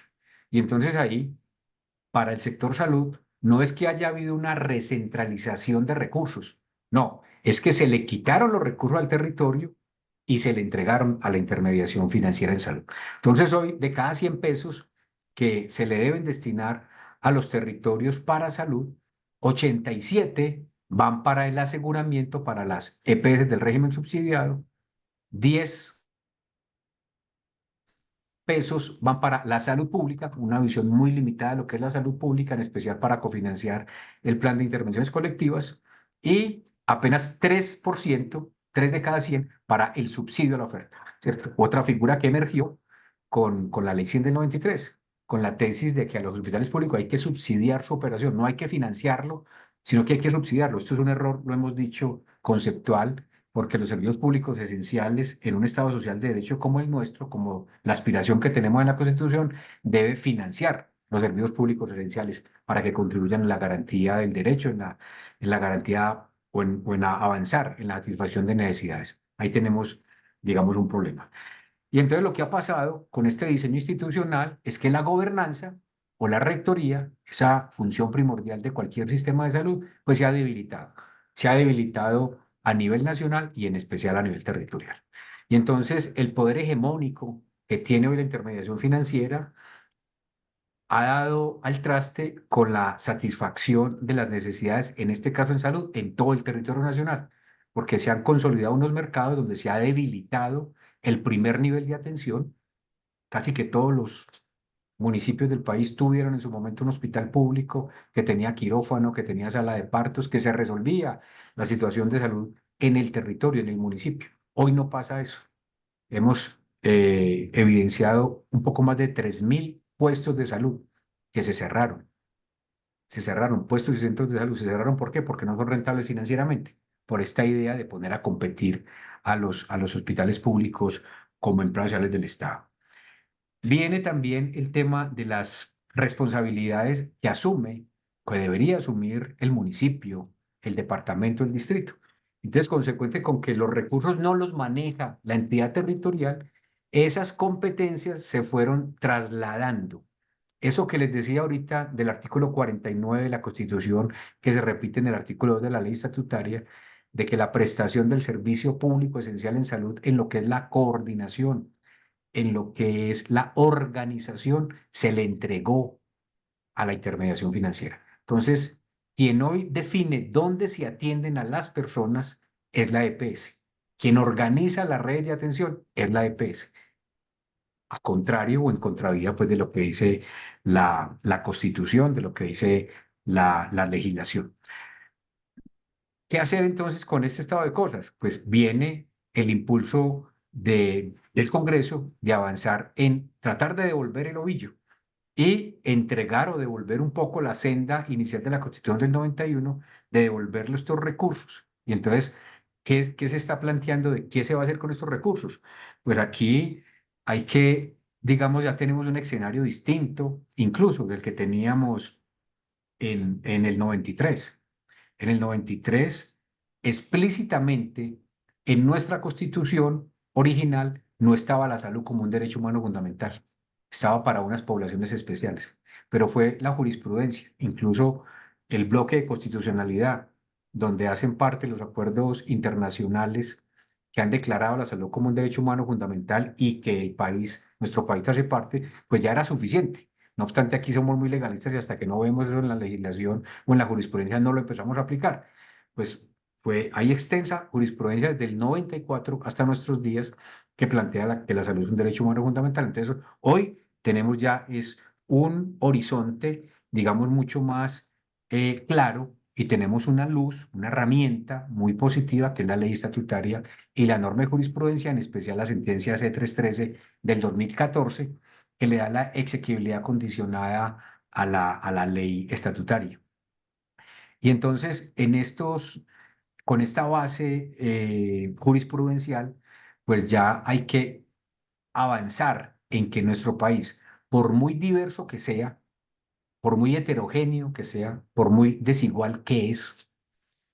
Y entonces ahí, para el sector salud, no es que haya habido una recentralización de recursos, no, es que se le quitaron los recursos al territorio y se le entregaron a la intermediación financiera en salud. Entonces hoy, de cada 100 pesos que se le deben destinar a los territorios para salud, 87 van para el aseguramiento para las EPS del régimen subsidiado, 10 pesos van para la salud pública, una visión muy limitada de lo que es la salud pública, en especial para cofinanciar el plan de intervenciones colectivas, y apenas 3%, 3 de cada 100, para el subsidio a la oferta, ¿cierto? Otra figura que emergió con la ley 100 del 93, con la tesis de que a los hospitales públicos hay que subsidiar su operación, no hay que financiarlo, sino que hay que subsidiarlo. Esto es un error, lo hemos dicho, conceptual, porque los servicios públicos esenciales en un Estado social de derecho como el nuestro, como la aspiración que tenemos en la Constitución, debe financiar los servicios públicos esenciales para que contribuyan en la garantía del derecho, en la garantía o en avanzar en la satisfacción de necesidades. Ahí tenemos, digamos, un problema. Y entonces lo que ha pasado con este diseño institucional es que la gobernanza o la rectoría, esa función primordial de cualquier sistema de salud, pues se ha debilitado. Se ha debilitado a nivel nacional y en especial a nivel territorial. Y entonces el poder hegemónico que tiene hoy la intermediación financiera ha dado al traste con la satisfacción de las necesidades, en este caso en salud, en todo el territorio nacional, porque se han consolidado unos mercados donde se ha debilitado el primer nivel de atención. Casi que todos los municipios del país tuvieron en su momento un hospital público que tenía quirófano, que tenía sala de partos, que se resolvía la situación de salud en el territorio, en el municipio. Hoy no pasa eso. Hemos evidenciado un poco más de 3.000 puestos de salud que se cerraron. Se cerraron puestos y centros de salud. ¿Se cerraron por qué? Porque no son rentables financieramente. Por esta idea de poner a competir a los hospitales públicos como empresariales del Estado. Viene también el tema de las responsabilidades que asume, que debería asumir el municipio, el departamento, el distrito. Entonces, consecuente con que los recursos no los maneja la entidad territorial, esas competencias se fueron trasladando. Eso que les decía ahorita del artículo 49 de la Constitución, que se repite en el artículo 2 de la ley estatutaria, de que la prestación del servicio público esencial en salud en lo que es la coordinación, en lo que es la organización, se le entregó a la intermediación financiera. Entonces, quien hoy define dónde se atienden a las personas es la EPS. Quien organiza la red de atención es la EPS. A contrario o en contravía pues, de lo que dice la Constitución, de lo que dice la legislación. ¿Qué hacer entonces con este estado de cosas? Pues viene el impulso del Congreso de avanzar en tratar de devolver el ovillo y entregar o devolver un poco la senda inicial de la Constitución del 91, de devolverle estos recursos. Y entonces, ¿qué se está planteando de qué se va a hacer con estos recursos? Pues aquí hay que, digamos, ya tenemos un escenario distinto, incluso del que teníamos en el 93. En el 93, explícitamente, en nuestra Constitución original, no estaba la salud como un derecho humano fundamental. Estaba para unas poblaciones especiales. Pero fue la jurisprudencia, incluso el bloque de constitucionalidad, donde hacen parte los acuerdos internacionales que han declarado la salud como un derecho humano fundamental y que el país, nuestro país hace parte, pues ya era suficiente. No obstante, aquí somos muy legalistas y hasta que no vemos eso en la legislación o en la jurisprudencia no lo empezamos a aplicar. Pues hay extensa jurisprudencia desde el 94 hasta nuestros días que plantea que la salud es un derecho humano fundamental. Entonces, hoy tenemos ya es un horizonte, digamos, mucho más claro y tenemos una luz, una herramienta muy positiva que es la ley estatutaria y la norma de jurisprudencia, en especial la sentencia C313 del 2014, que le da la exequibilidad condicionada a la ley estatutaria. Y entonces, con esta base jurisprudencial, pues ya hay que avanzar en que nuestro país, por muy diverso que sea, por muy heterogéneo que sea, por muy desigual que es,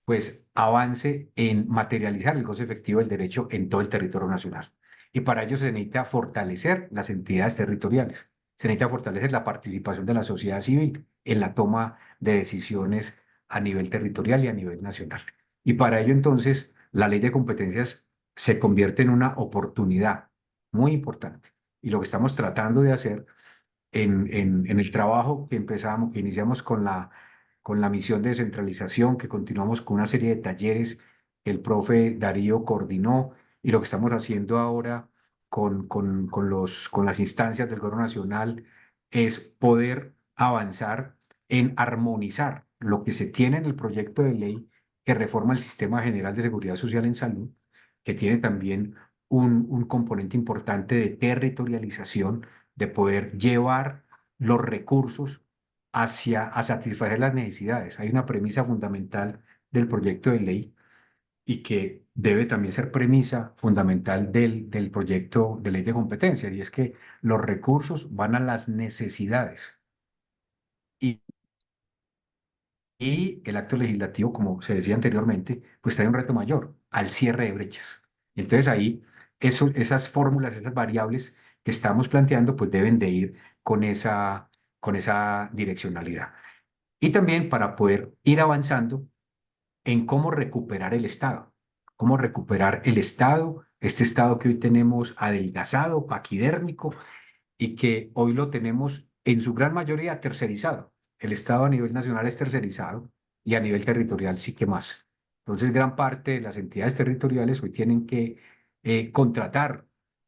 pues avance en materializar el goce efectivo del derecho en todo el territorio nacional. Y para ello se necesita fortalecer las entidades territoriales, se necesita fortalecer la participación de la sociedad civil en la toma de decisiones a nivel territorial y a nivel nacional. Y para ello entonces la ley de competencias se convierte en una oportunidad muy importante. Y lo que estamos tratando de hacer en el trabajo que empezamos, que iniciamos con la misión de descentralización, que continuamos con una serie de talleres que el profe Darío coordinó y lo que estamos haciendo ahora con las instancias del Gobierno Nacional es poder avanzar en armonizar lo que se tiene en el proyecto de ley que reforma el Sistema General de Seguridad Social en Salud, que tiene también un componente importante de territorialización, de poder llevar los recursos a satisfacer las necesidades. Hay una premisa fundamental del proyecto de ley y que debe también ser premisa fundamental del proyecto de ley de competencia, y es que los recursos van a las necesidades. Y, y el acto legislativo, como se decía anteriormente, pues trae un reto mayor, al cierre de brechas. Y entonces ahí esas fórmulas, esas variables que estamos planteando, pues deben de ir con esa direccionalidad. Y también para poder ir avanzando en cómo recuperar el Estado, cómo recuperar el Estado, este Estado que hoy tenemos adelgazado, paquidérmico, y que hoy lo tenemos en su gran mayoría tercerizado. El Estado a nivel nacional es tercerizado y a nivel territorial sí que más. Entonces, gran parte de las entidades territoriales hoy tienen que contratar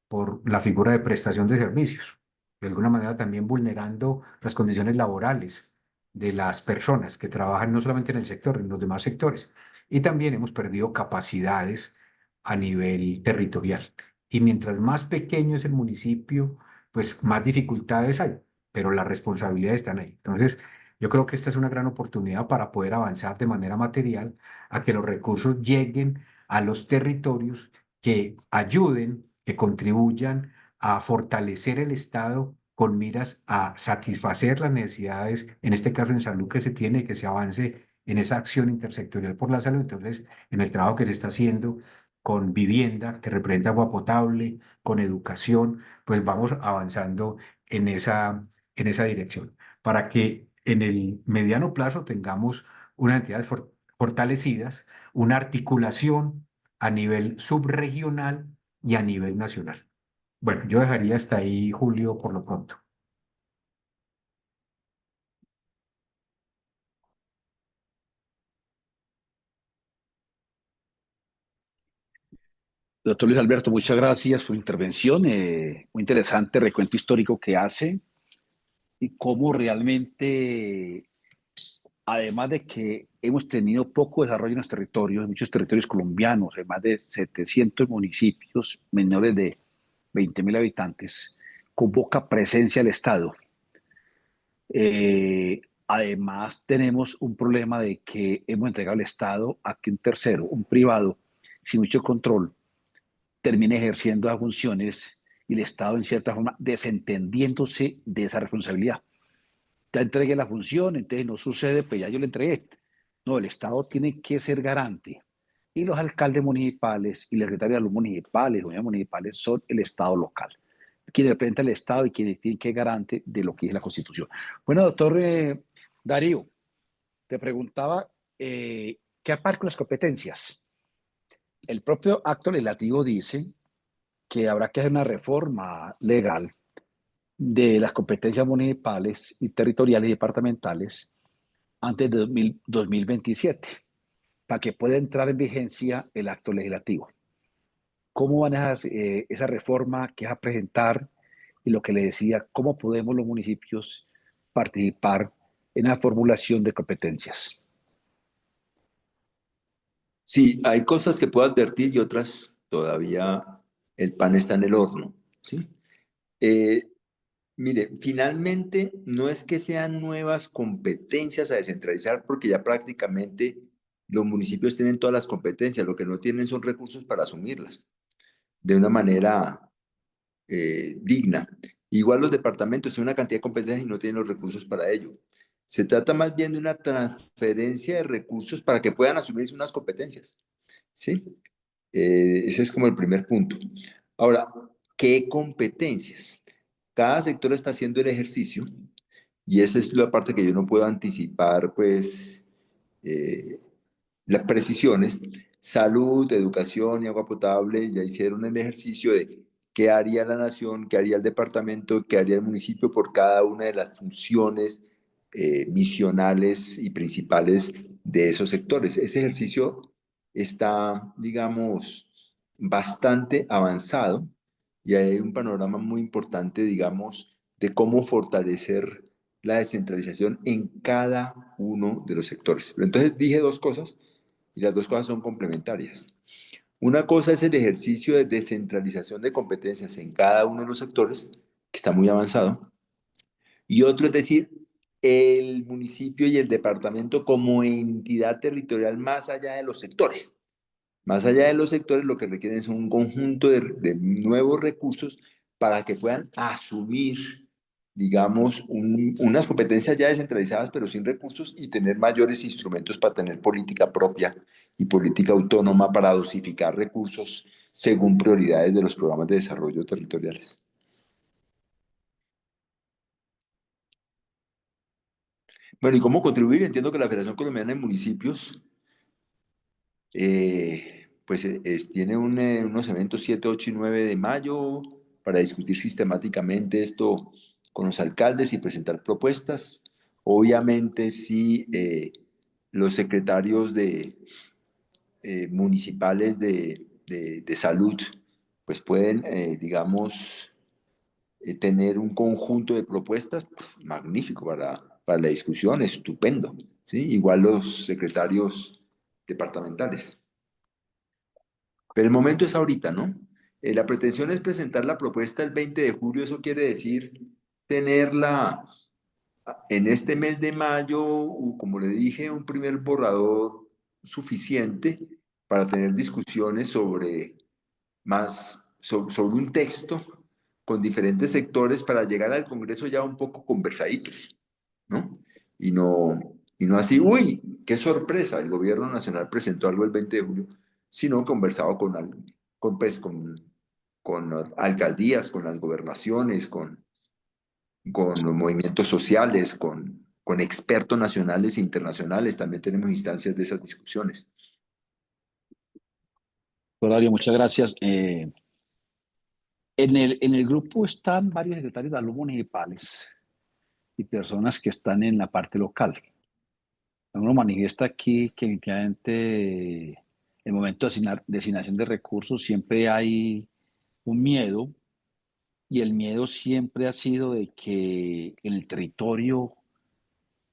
por la figura de prestación de servicios, de alguna manera también vulnerando las condiciones laborales de las personas que trabajan no solamente en el sector, en los demás sectores. Y también hemos perdido capacidades a nivel territorial. Y mientras más pequeño es el municipio, pues más dificultades hay, pero las responsabilidades están ahí. Entonces, yo creo que esta es una gran oportunidad para poder avanzar de manera material a que los recursos lleguen a los territorios que ayuden, que contribuyan a fortalecer el Estado con miras a satisfacer las necesidades, en este caso en salud que se tiene, y que se avance en esa acción intersectorial por la salud. Entonces, en el trabajo que se está haciendo con vivienda, que representa agua potable, con educación, pues vamos avanzando en esa dirección, para que en el mediano plazo tengamos unas entidades fortalecidas, una articulación a nivel subregional y a nivel nacional. Bueno, yo dejaría hasta ahí, Julio, por lo pronto. Doctor Luis Alberto, muchas gracias por su intervención. Muy interesante recuento histórico que hace y cómo realmente, además de que hemos tenido poco desarrollo en los territorios, en muchos territorios colombianos, en más de 700 municipios menores de 20.000 habitantes, con poca presencia del Estado. Además, tenemos un problema de que hemos entregado al Estado a que un tercero, un privado, sin mucho control, termine ejerciendo las funciones y el Estado, en cierta forma, desentendiéndose de esa responsabilidad. Ya entregué la función, entonces no sucede, pues ya yo le entregué. No, el Estado tiene que ser garante. Y los alcaldes municipales y la secretaria de los municipales, los municipales son el Estado local, quienes representan el Estado y quienes tienen que ser garante de lo que es la Constitución. Bueno, doctor Darío, te preguntaba, ¿qué aparte con las competencias? El propio acto legislativo dice que habrá que hacer una reforma legal de las competencias municipales y territoriales y departamentales antes de 2027, para que pueda entrar en vigencia el acto legislativo. ¿Cómo van esa reforma que es a presentar? Y lo que le decía, ¿cómo podemos los municipios participar en la formulación de competencias? Sí, hay cosas que puedo advertir y otras todavía el pan está en el horno, ¿sí? Eh, Mire, finalmente no es que sean nuevas competencias a descentralizar, porque ya prácticamente los municipios tienen todas las competencias, lo que no tienen son recursos para asumirlas. de una manera digna. Igual los departamentos tienen una cantidad de competencias y no tienen los recursos para ello. Se trata más bien de una transferencia de recursos para que puedan asumir unas competencias, ¿sí? Ese es como el primer punto. Ahora, ¿qué competencias? Cada sector está haciendo el ejercicio y esa es la parte que yo no puedo anticipar, pues, eh, las precisiones. Salud, educación y agua potable ya hicieron el ejercicio de qué haría la nación, qué haría el departamento, qué haría el municipio por cada una de las funciones misionales y principales de esos sectores. Ese ejercicio está, digamos, bastante avanzado y hay un panorama muy importante, digamos, de cómo fortalecer la descentralización en cada uno de los sectores. Pero entonces dije dos cosas y las dos cosas son complementarias. Una cosa es el ejercicio de descentralización de competencias en cada uno de los sectores, que está muy avanzado, y otro es decir, el municipio y el departamento como entidad territorial más allá de los sectores. Más allá de los sectores, lo que requieren es un conjunto de nuevos recursos para que puedan asumir, digamos, unas competencias ya descentralizadas, pero sin recursos y tener mayores instrumentos para tener política propia y política autónoma para dosificar recursos según prioridades de los programas de desarrollo territoriales. Bueno, ¿y cómo contribuir? Entiendo que la Federación Colombiana de Municipios pues tiene unos eventos 7, 8 y 9 de mayo para discutir sistemáticamente esto con los alcaldes y presentar propuestas. Obviamente, sí, los secretarios municipales de salud pues pueden, digamos, tener un conjunto de propuestas pues, magnífico para la discusión, estupendo. ¿Sí? Igual los secretarios departamentales. Pero el momento es ahorita, ¿no? La pretensión es presentar la propuesta el 20 de julio, eso quiere decir tenerla en este mes de mayo, como le dije, un primer borrador suficiente para tener discusiones sobre un texto con diferentes sectores para llegar al Congreso ya un poco conversaditos, ¿no? Y no así, uy, qué sorpresa, el gobierno nacional presentó algo el 20 de julio, sino conversado con alcaldías, con las gobernaciones, con los movimientos sociales, con expertos nacionales e internacionales. También tenemos instancias de esas discusiones. Horario, muchas gracias. En el grupo están varios secretarios de salud municipales y personas que están en la parte local. Uno manifiesta aquí que efectivamente el momento de asignación de recursos siempre hay un miedo y el miedo siempre ha sido de que en el territorio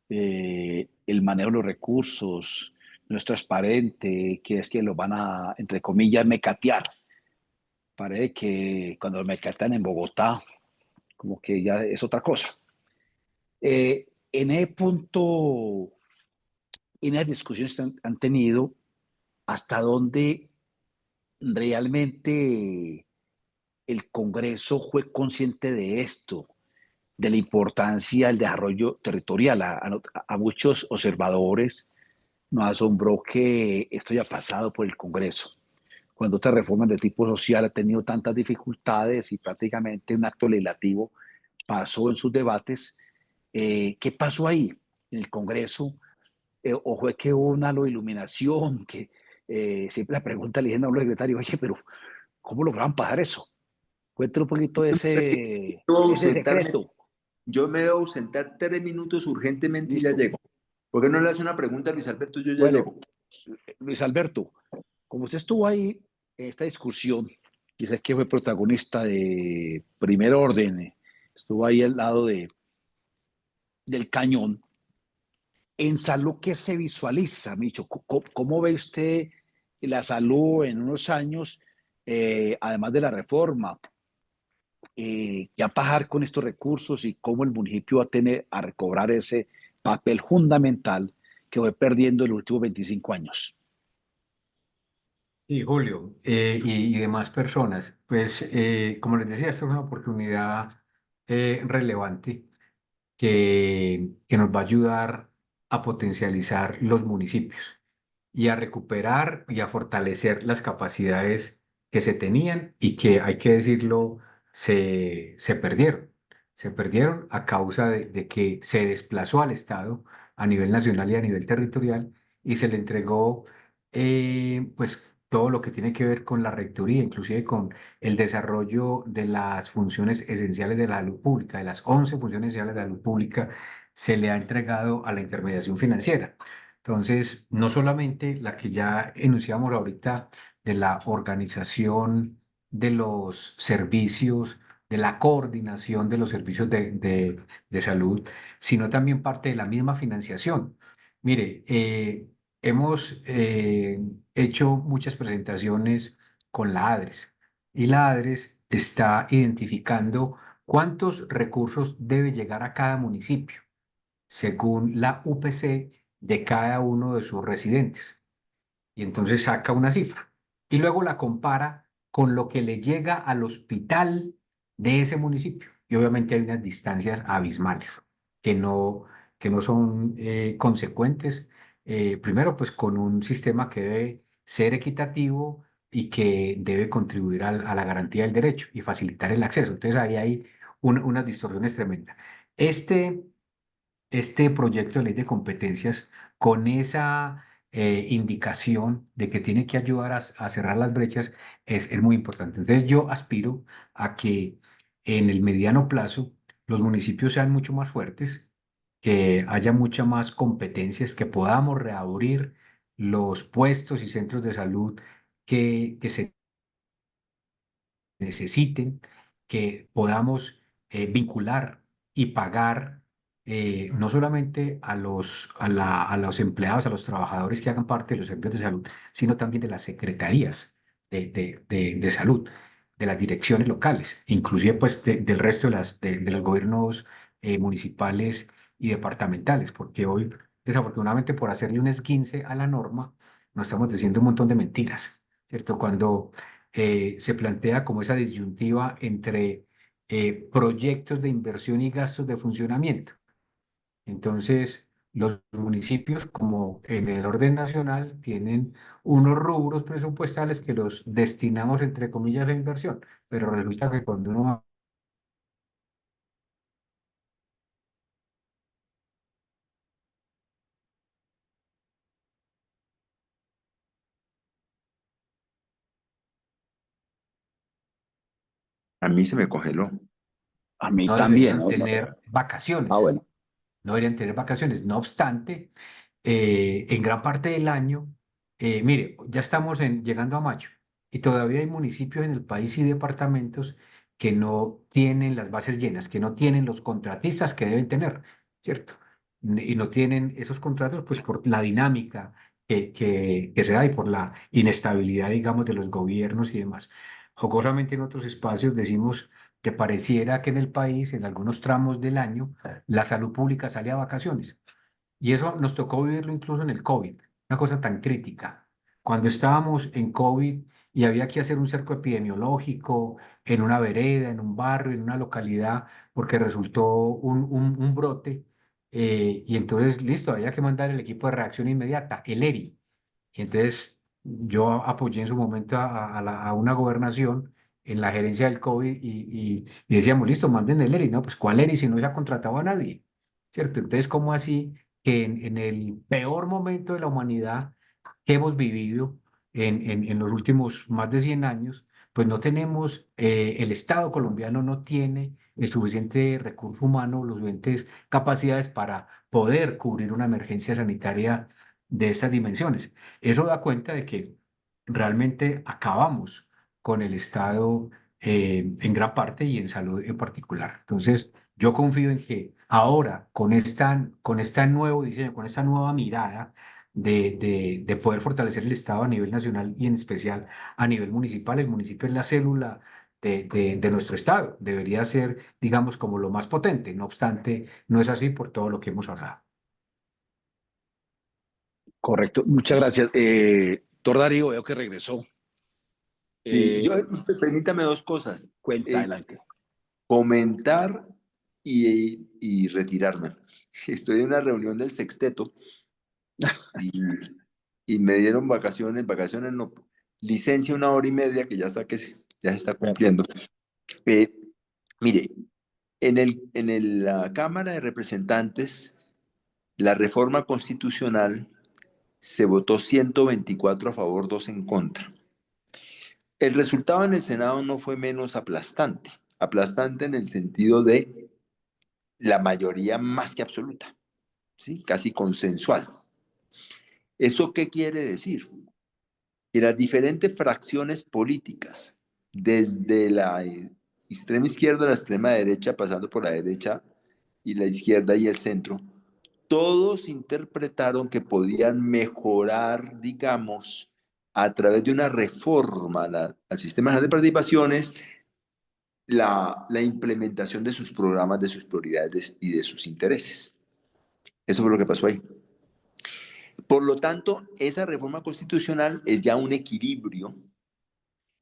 el manejo de los recursos no es transparente, que es que lo van a, entre comillas, mecatear. Parece que cuando me mecatean en Bogotá, como que ya es otra cosa. En ese punto, en las discusiones que han tenido, hasta dónde realmente el Congreso fue consciente de esto, de la importancia del desarrollo territorial. A muchos observadores nos asombró que esto haya pasado por el Congreso, cuando otras reformas de tipo social han tenido tantas dificultades y prácticamente un acto legislativo pasó en sus debates. ¿Qué pasó ahí en el Congreso? ¿O fue que hubo una iluminación? Que siempre la pregunta le dicen a los secretarios, oye, pero ¿cómo lograban pasar eso? Cuéntame un poquito de ese secreto. Yo me debo ausentar 3 minutos urgentemente y ya Listo. llego. ¿Por qué no le hace una pregunta a Luis Alberto? Yo ya Bueno, llego. Luis Alberto, como usted estuvo ahí en esta discusión, y sé que fue protagonista de primer orden, estuvo ahí al lado del cañón, en salud, ¿qué se visualiza, Micho? ¿Cómo ve usted la salud en unos años, además de la reforma? ¿Qué va a pasar con estos recursos y cómo el municipio va a tener a recobrar ese papel fundamental que fue perdiendo en los últimos 25 años? Y Julio, y demás personas, pues como les decía, esta es una oportunidad relevante que nos va a ayudar a potencializar los municipios y a recuperar y a fortalecer las capacidades que se tenían y que, hay que decirlo, se perdieron. Se perdieron a causa de que se desplazó al Estado a nivel nacional y a nivel territorial y se le entregó pues todo lo que tiene que ver con la rectoría, inclusive con el desarrollo de las funciones esenciales de la salud pública, de las 11 funciones esenciales de la salud pública, se le ha entregado a la intermediación financiera. Entonces, no solamente la que ya enunciamos ahorita de la organización de los servicios, de la coordinación de los servicios de salud, sino también parte de la misma financiación. Mire, hemos hecho muchas presentaciones con la ADRES y la ADRES está identificando cuántos recursos debe llegar a cada municipio según la UPC de cada uno de sus residentes. Y entonces saca una cifra y luego la compara con lo que le llega al hospital de ese municipio. Y obviamente hay unas distancias abismales que no, que no son consecuentes. Primero, pues con un sistema que debe ser equitativo y que debe contribuir a la garantía del derecho y facilitar el acceso. Entonces ahí hay unas distorsiones tremendas. Este este proyecto de ley de competencias con esa indicación de que tiene que ayudar a cerrar las brechas es muy importante. Entonces yo aspiro a que en el mediano plazo los municipios sean mucho más fuertes, que haya mucha más competencias, que podamos reabrir los puestos y centros de salud que se necesiten, que podamos vincular y pagar no solamente a los empleados, a los trabajadores que hagan parte de los servicios de salud, sino también de las secretarías de salud, de las direcciones locales, inclusive pues del resto de los gobiernos municipales y departamentales, porque hoy, desafortunadamente, por hacerle un esguince a la norma, nos estamos diciendo un montón de mentiras, ¿cierto? Cuando se plantea como esa disyuntiva entre proyectos de inversión y gastos de funcionamiento. Entonces, los municipios, como en el orden nacional, tienen unos rubros presupuestales que los destinamos, entre comillas, a inversión, pero resulta que cuando uno... A mí se me congeló. A mí no también, deberían ¿no? tener Ah, vacaciones. bueno. No deberían tener vacaciones. No obstante, en gran parte del año, mire, ya estamos llegando a mayo y todavía hay municipios en el país y departamentos que no tienen las bases llenas, que no tienen los contratistas que deben tener, ¿cierto? Y no tienen esos contratos, pues por la dinámica que se da y por la inestabilidad, digamos, de los gobiernos y demás. Jocosamente en otros espacios decimos que pareciera que en el país, en algunos tramos del año, la salud pública sale a vacaciones. Y eso nos tocó vivirlo incluso en el COVID, una cosa tan crítica. Cuando estábamos en COVID y había que hacer un cerco epidemiológico en una vereda, en un barrio, en una localidad, porque resultó un brote, y entonces, listo, había que mandar el equipo de reacción inmediata, el ERI. Y entonces yo apoyé en su momento a una gobernación en la gerencia del COVID y decíamos, listo, manden el ERI, ¿no? Pues ¿cuál ERI si no se ha contratado a nadie? ¿Cierto? Entonces, ¿cómo así que en el peor momento de la humanidad que hemos vivido en los últimos más de 100 años, pues no tenemos, el Estado colombiano no tiene el suficiente recurso humano, los suficientes capacidades para poder cubrir una emergencia sanitaria de estas dimensiones? Eso da cuenta de que realmente acabamos con el Estado en gran parte y en salud en particular. Entonces, yo confío en que ahora, con este nuevo diseño, con esta nueva mirada de poder fortalecer el Estado a nivel nacional y en especial a nivel municipal, el municipio es la célula de nuestro Estado. Debería ser, digamos, como lo más potente. No obstante, no es así por todo lo que hemos hablado. Correcto. Muchas gracias. Doctor Darío, veo que regresó. Sí, permítame dos cosas. Cuenta adelante. Comentar y retirarme. Estoy en una reunión del sexteto y, y me dieron vacaciones no, licencia 1 hora y media que ya está, ya se está cumpliendo. Mire, la Cámara de Representantes, la reforma constitucional se votó 124 a favor, 2 en contra. El resultado en el Senado no fue menos aplastante, aplastante en el sentido de la mayoría más que absoluta, ¿sí? Casi consensual. ¿Eso qué quiere decir? Que las diferentes fracciones políticas, desde la extrema izquierda a la extrema derecha, pasando por la derecha y la izquierda y el centro, todos interpretaron que podían mejorar, digamos, a través de una reforma al sistema de participaciones, la implementación de sus programas, de sus prioridades y de sus intereses. Eso fue lo que pasó ahí. Por lo tanto, esa reforma constitucional es ya un equilibrio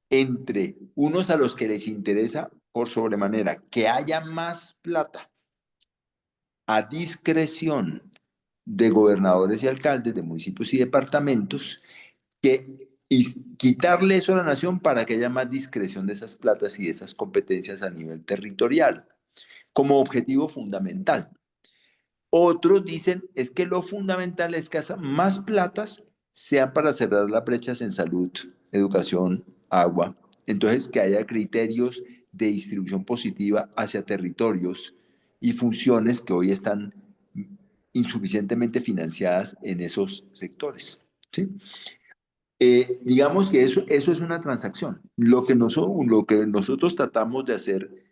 entre unos a los que les interesa por sobremanera que haya más plata a discreción de gobernadores y alcaldes de municipios y departamentos, quitarle eso a la nación para que haya más discreción de esas platas y de esas competencias a nivel territorial, como objetivo fundamental. Otros dicen es que lo fundamental es que más platas sean para cerrar las brechas en salud, educación, agua. Entonces, que haya criterios de distribución positiva hacia territorios y funciones que hoy están insuficientemente financiadas en esos sectores. ¿Sí? Digamos que eso es una transacción. Lo que nosotros tratamos de hacer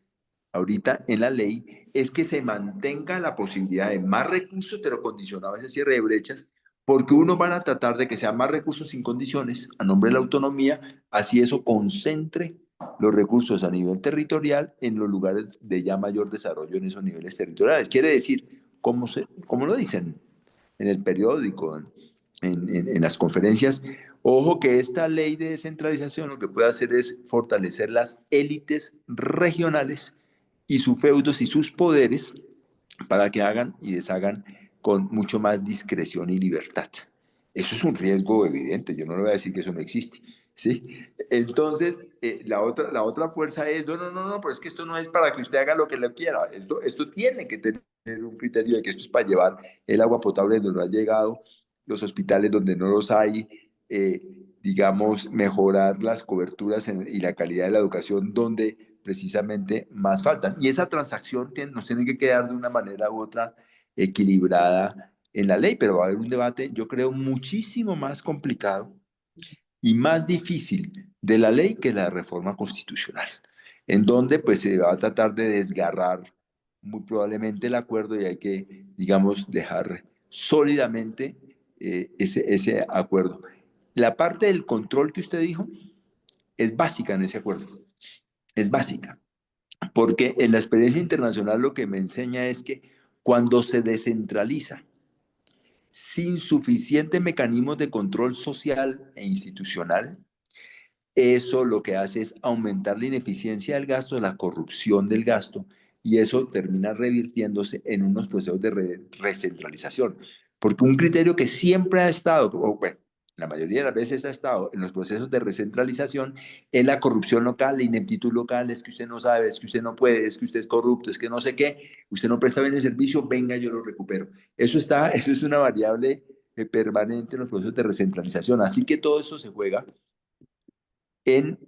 ahorita en la ley es que se mantenga la posibilidad de más recursos, pero condicionado a ese cierre de brechas, porque unos van a tratar de que sean más recursos sin condiciones a nombre de la autonomía, así eso concentre los recursos a nivel territorial en los lugares de ya mayor desarrollo en esos niveles territoriales. Quiere decir, como lo dicen en el periódico, en las conferencias, ojo que esta ley de descentralización lo que puede hacer es fortalecer las élites regionales y sus feudos y sus poderes para que hagan y deshagan con mucho más discreción y libertad. Eso es un riesgo evidente, yo no le voy a decir que eso no existe, ¿sí? Entonces, la otra fuerza es, no, pero es que esto no es para que usted haga lo que le quiera, esto tiene que tener un criterio de que esto es para llevar el agua potable donde no ha llegado, los hospitales donde no los hay, digamos, mejorar las coberturas y la calidad de la educación donde precisamente más faltan. Y esa transacción nos tiene que quedar de una manera u otra equilibrada en la ley, pero va a haber un debate, yo creo, muchísimo más complicado y más difícil de la ley que la reforma constitucional, en donde pues se va a tratar de desgarrar muy probablemente el acuerdo y hay que, digamos, dejar sólidamente ese acuerdo. La parte del control que usted dijo es básica en ese acuerdo, es básica, porque en la experiencia internacional lo que me enseña es que cuando se descentraliza sin suficientes mecanismos de control social e institucional, eso lo que hace es aumentar la ineficiencia del gasto, la corrupción del gasto, y eso termina revirtiéndose en unos procesos de recentralización. Porque un criterio que siempre ha estado, o bueno, la mayoría de las veces ha estado en los procesos de recentralización, es la corrupción local, la ineptitud local, es que usted no sabe, es que usted no puede, es que usted es corrupto, es que no sé qué, usted no presta bien el servicio, venga, yo lo recupero. Eso es una variable permanente en los procesos de recentralización. Así que todo eso se juega en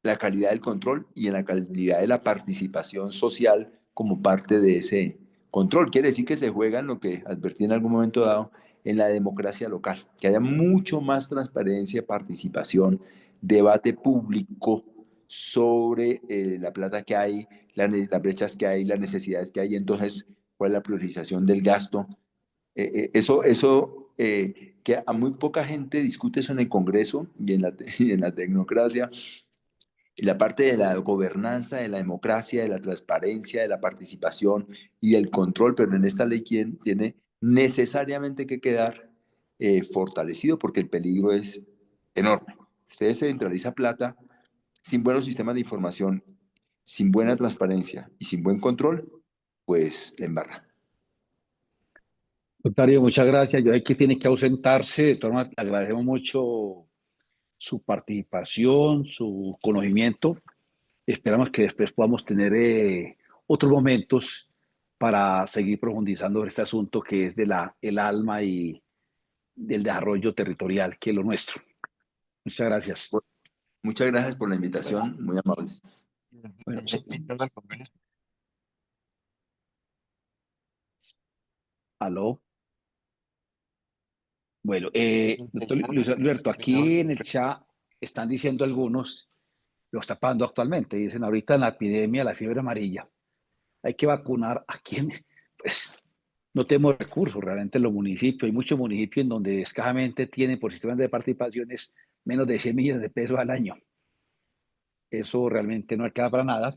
la calidad del control y en la calidad de la participación social como parte de ese control. Quiere decir que se juega en lo que advertí en algún momento dado, en la democracia local, que haya mucho más transparencia, participación, debate público sobre la plata que hay, las brechas que hay, las necesidades que hay, entonces cuál es la priorización del gasto. Que a muy poca gente discute eso en el Congreso y en la tecnocracia, y la parte de la gobernanza, de la democracia, de la transparencia, de la participación y del control, pero en esta ley tiene necesariamente que quedar fortalecido porque el peligro es enorme. Usted centraliza plata sin buenos sistemas de información, sin buena transparencia y sin buen control, pues la embarra. Notario, muchas gracias. Yo sé que tiene que ausentarse. De todas maneras, le agradecemos mucho su participación, su conocimiento. Esperamos que después podamos tener otros momentos para seguir profundizando en este asunto que es de el alma y del desarrollo territorial, que es lo nuestro. Muchas gracias. Muchas gracias por la invitación, muy amables. Bueno, aló. Bueno, doctor Luis Alberto, aquí en el chat están diciendo algunos, lo está pasando actualmente, dicen ahorita en la epidemia, la fiebre amarilla, hay que vacunar a quien, pues, no tenemos recursos realmente en los municipios. Hay muchos municipios en donde escasamente tienen por sistemas de participaciones menos de 100 millones de pesos al año. Eso realmente no alcanza para nada.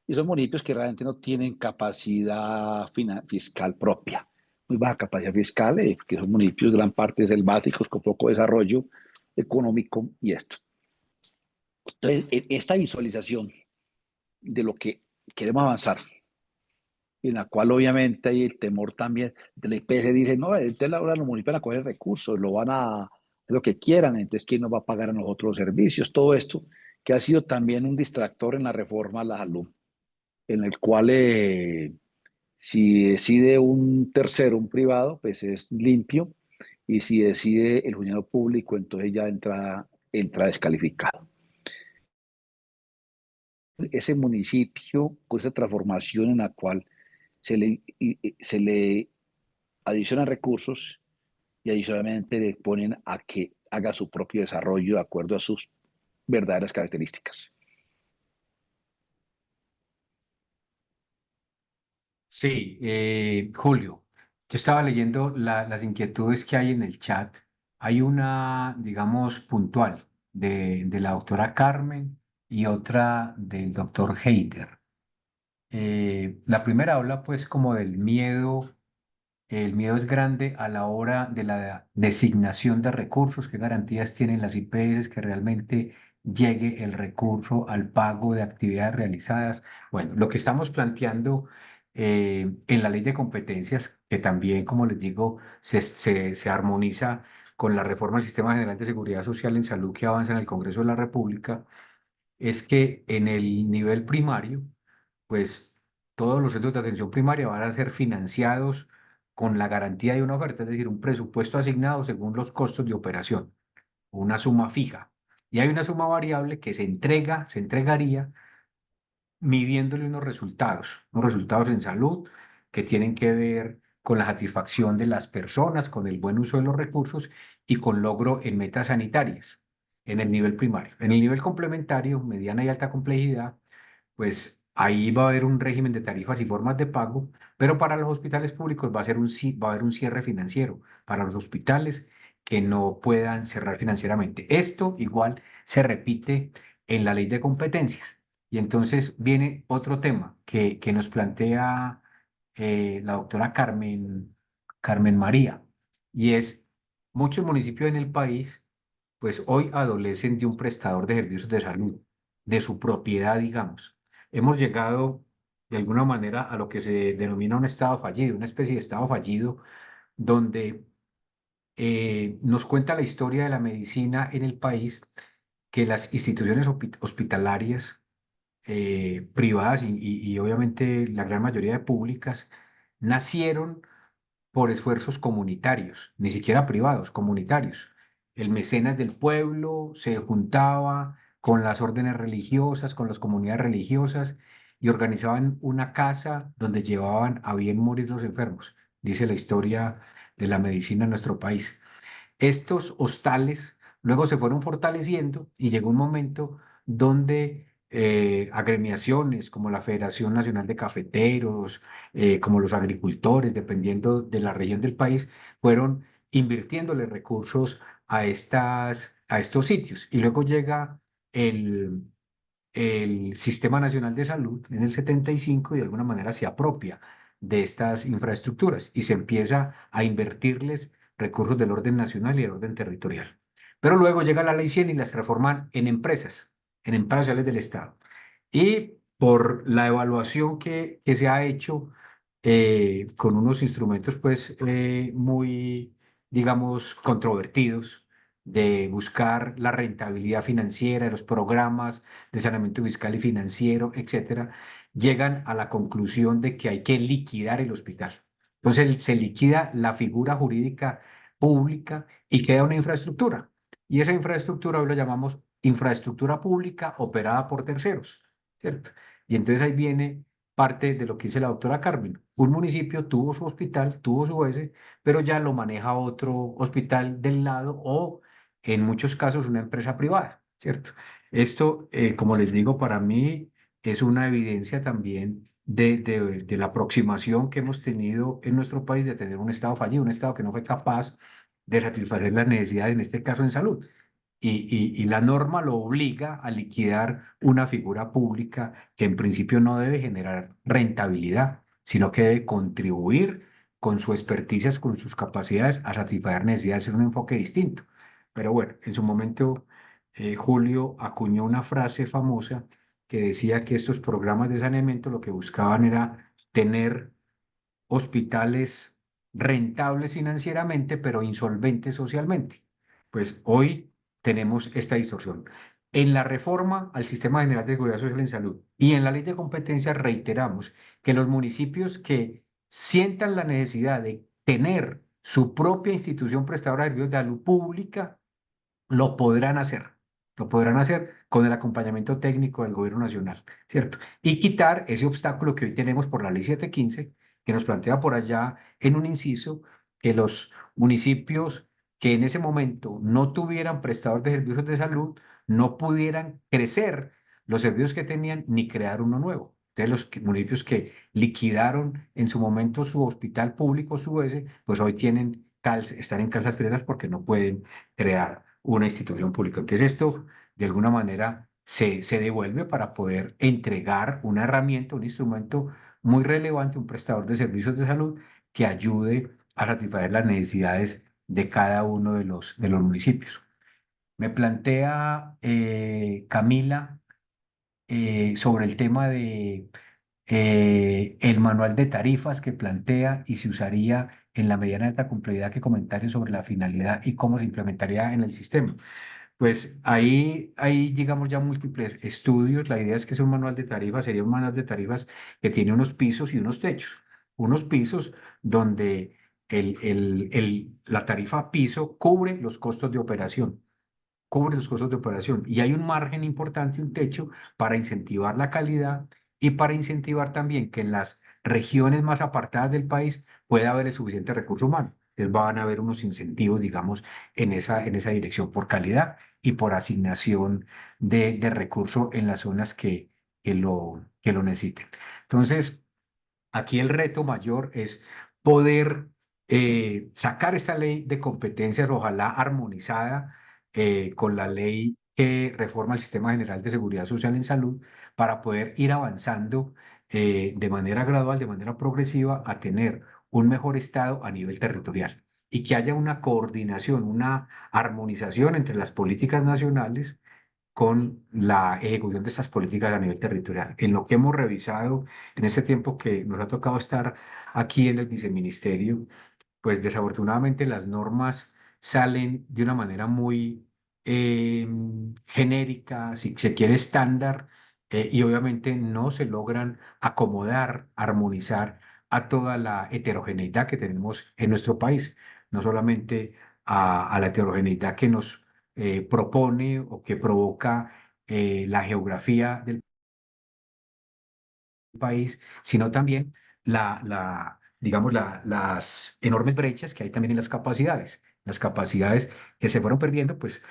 Y son municipios que realmente no tienen capacidad fiscal propia. Muy baja capacidad fiscal, porque son municipios gran parte selváticos con poco desarrollo económico y esto. Entonces, esta visualización de lo que queremos avanzar, en la cual obviamente hay el temor también de la IPS, dice, no, entonces ahora los municipios van a coger recursos, lo van a lo que quieran, entonces ¿quién nos va a pagar a nosotros los servicios? Todo esto que ha sido también un distractor en la reforma a la salud, en el cual si decide un tercero, un privado, pues es limpio, y si decide el funcionario público, entonces ya entra descalificado. Ese municipio, con esa transformación en la cual se le adicionan recursos y adicionalmente le ponen a que haga su propio desarrollo de acuerdo a sus verdaderas características. Sí, Julio, yo estaba leyendo las inquietudes que hay en el chat. Hay una, digamos, puntual de la doctora Carmen y otra del doctor Heider. La primera habla pues como del miedo. El miedo es grande a la hora de la designación de recursos. ¿Qué garantías tienen las IPS que realmente llegue el recurso al pago de actividades realizadas? Bueno, lo que estamos planteando en la ley de competencias, que también, como les digo, se armoniza con la reforma del Sistema General de Seguridad Social en Salud que avanza en el Congreso de la República, es que en el nivel primario, pues todos los centros de atención primaria van a ser financiados con la garantía de una oferta, es decir, un presupuesto asignado según los costos de operación, una suma fija. Y hay una suma variable que se entregaría midiéndole unos resultados en salud que tienen que ver con la satisfacción de las personas, con el buen uso de los recursos y con logro en metas sanitarias en el nivel primario. En el nivel complementario, mediana y alta complejidad, pues ahí va a haber un régimen de tarifas y formas de pago, pero para los hospitales públicos va a haber un cierre financiero para los hospitales que no puedan cerrar financieramente. Esto igual se repite en la ley de competencias. Y entonces viene otro tema que nos plantea la doctora Carmen María, y es muchos municipios en el país, pues hoy adolecen de un prestador de servicios de salud, de su propiedad, digamos. Hemos llegado de alguna manera a lo que se denomina un estado fallido, una especie de estado fallido, donde nos cuenta la historia de la medicina en el país, que las instituciones hospitalarias privadas y obviamente la gran mayoría de públicas nacieron por esfuerzos comunitarios, ni siquiera privados, comunitarios. El mecenas del pueblo se juntaba con las órdenes religiosas, con las comunidades religiosas y organizaban una casa donde llevaban a bien morir los enfermos, dice la historia de la medicina en nuestro país. Estos hostales luego se fueron fortaleciendo y llegó un momento donde agremiaciones como la Federación Nacional de Cafeteros, como los agricultores, dependiendo de la región del país, fueron invirtiéndole recursos a estos sitios. Y luego llega el, el Sistema Nacional de Salud en el 75 y de alguna manera se apropia de estas infraestructuras y se empieza a invertirles recursos del orden nacional y del orden territorial. Pero luego llega la Ley 100 y las transforman en empresas. en empleados sociales del Estado. Y por la evaluación que se ha hecho con unos instrumentos pues muy, digamos, controvertidos de buscar la rentabilidad financiera de los programas de saneamiento fiscal y financiero, etcétera, llegan a la conclusión de que hay que liquidar el hospital. Entonces se liquida la figura jurídica pública y queda una infraestructura. Y esa infraestructura hoy lo llamamos infraestructura pública operada por terceros, ¿cierto? Y entonces ahí viene parte de lo que dice la doctora Carmen. Un municipio tuvo su hospital, tuvo su ESE, pero ya lo maneja otro hospital del lado o en muchos casos una empresa privada, ¿cierto? Esto, como les digo, para mí es una evidencia también de la aproximación que hemos tenido en nuestro país de tener un Estado fallido, un Estado que no fue capaz de satisfacer las necesidades, en este caso en salud. Y la norma lo obliga a liquidar una figura pública que en principio no debe generar rentabilidad, sino que debe contribuir con su experticias, con sus capacidades a satisfacer necesidades. Es un enfoque distinto. Pero bueno, en su momento Julio acuñó una frase famosa que decía que estos programas de saneamiento lo que buscaban era tener hospitales rentables financieramente, pero insolventes socialmente. Pues hoy tenemos esta distorsión. En la reforma al Sistema General de Seguridad Social en Salud y en la ley de competencias reiteramos que los municipios que sientan la necesidad de tener su propia institución prestadora de servicios de salud pública lo podrán hacer. Lo podrán hacer con el acompañamiento técnico del gobierno nacional, ¿cierto? Y quitar ese obstáculo que hoy tenemos por la ley 715, que nos plantea por allá en un inciso que los municipios que en ese momento no tuvieran prestador de servicios de salud no pudieran crecer los servicios que tenían ni crear uno nuevo. Entonces, municipios que liquidaron en su momento su hospital público, su ESE, pues hoy están en calzas prietas porque no pueden crear una institución pública. Entonces esto, de alguna manera, se devuelve para poder entregar una herramienta, un instrumento muy relevante, un prestador de servicios de salud que ayude a satisfacer las necesidades de cada uno de los municipios. Me plantea Camila sobre el tema de el manual de tarifas que plantea y se usaría en la mediana alta complejidad que comentarios sobre la finalidad y cómo se implementaría en el sistema. Pues ahí llegamos ya a múltiples estudios. La idea es que sea un manual de tarifas, sería un manual de tarifas que tiene unos pisos y unos techos. Unos pisos donde la tarifa piso cubre los costos de operación, cubre los costos de operación y hay un margen importante, un techo para incentivar la calidad y para incentivar también que en las regiones más apartadas del país pueda haber el suficiente recurso humano. Entonces van a haber unos incentivos, digamos, en esa dirección por calidad y por asignación de recursos en las zonas que lo necesiten. Entonces, aquí el reto mayor es poder sacar esta ley de competencias, ojalá armonizada con la ley que reforma el Sistema General de Seguridad Social en Salud, para poder ir avanzando de manera gradual, de manera progresiva, a tener un mejor Estado a nivel territorial y que haya una coordinación, una armonización entre las políticas nacionales con la ejecución de estas políticas a nivel territorial. En lo que hemos revisado en este tiempo que nos ha tocado estar aquí en el viceministerio, pues desafortunadamente las normas salen de una manera muy genérica, si se quiere estándar, y obviamente no se logran acomodar, armonizar a toda la heterogeneidad que tenemos en nuestro país, no solamente a la heterogeneidad que nos propone o que provoca la geografía del país, sino también digamos, las enormes brechas que hay también en las capacidades que se fueron perdiendo, pues,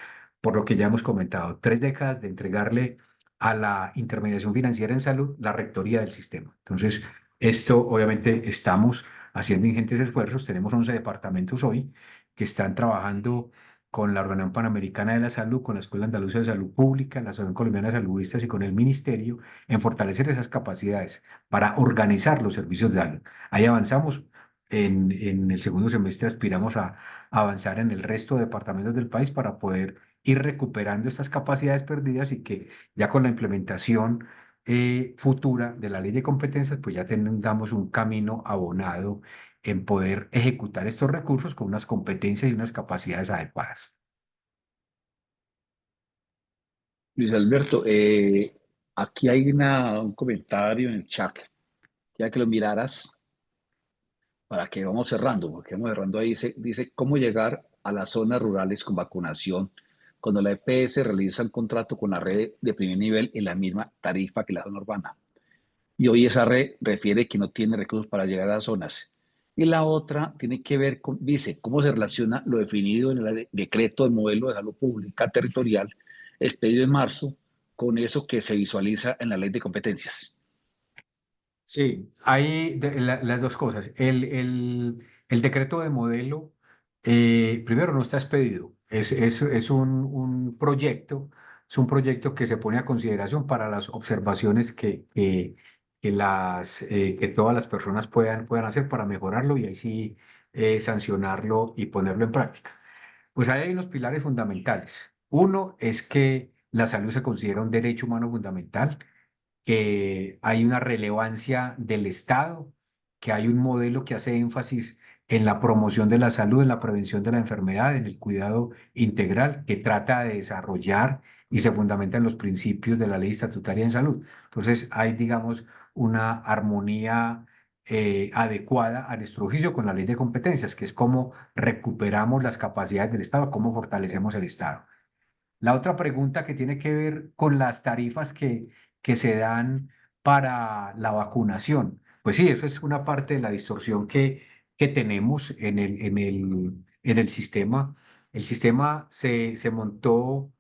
por lo que ya hemos comentado, 3 décadas de entregarle a la intermediación financiera en salud la rectoría del sistema. Entonces, esto obviamente estamos haciendo ingentes esfuerzos, tenemos 11 departamentos hoy que están trabajando con la Organización Panamericana de la Salud, con la Escuela Andaluza de Salud Pública, la Asociación Colombiana de Saludistas y con el Ministerio en fortalecer esas capacidades para organizar los servicios de salud. Ahí avanzamos. En el segundo semestre aspiramos a avanzar en el resto de departamentos del país para poder ir recuperando estas capacidades perdidas y que ya con la implementación futura de la ley de competencias, pues ya tengamos un camino abonado en poder ejecutar estos recursos con unas competencias y unas capacidades adecuadas. Luis Alberto, aquí hay un comentario en el chat, ya que lo miraras para que vamos cerrando, porque vamos cerrando ahí, dice cómo llegar a las zonas rurales con vacunación cuando la EPS realiza un contrato con la red de primer nivel en la misma tarifa que la zona urbana. Y hoy esa red refiere que no tiene recursos para llegar a las zonas. Y la otra tiene que ver con, dice, cómo se relaciona lo definido en el decreto del modelo de salud pública territorial expedido en marzo con eso que se visualiza en la ley de competencias. Sí, hay las dos cosas. El decreto de modelo, primero, no está expedido. Es un proyecto que se pone a consideración para las observaciones que todas las personas puedan hacer para mejorarlo y ahí sí sancionarlo y ponerlo en práctica. Pues ahí hay unos pilares fundamentales. Uno es que la salud se considera un derecho humano fundamental, que hay una relevancia del Estado, que hay un modelo que hace énfasis en la promoción de la salud, en la prevención de la enfermedad, en el cuidado integral, que trata de desarrollar y se fundamenta en los principios de la ley estatutaria en salud. Entonces, hay, digamos, una armonía adecuada a nuestro juicio con la ley de competencias, que es cómo recuperamos las capacidades del Estado, cómo fortalecemos el Estado. La otra pregunta que tiene que ver con las tarifas que se dan para la vacunación. Pues sí, eso es una parte de la distorsión que tenemos en el sistema. El sistema se montó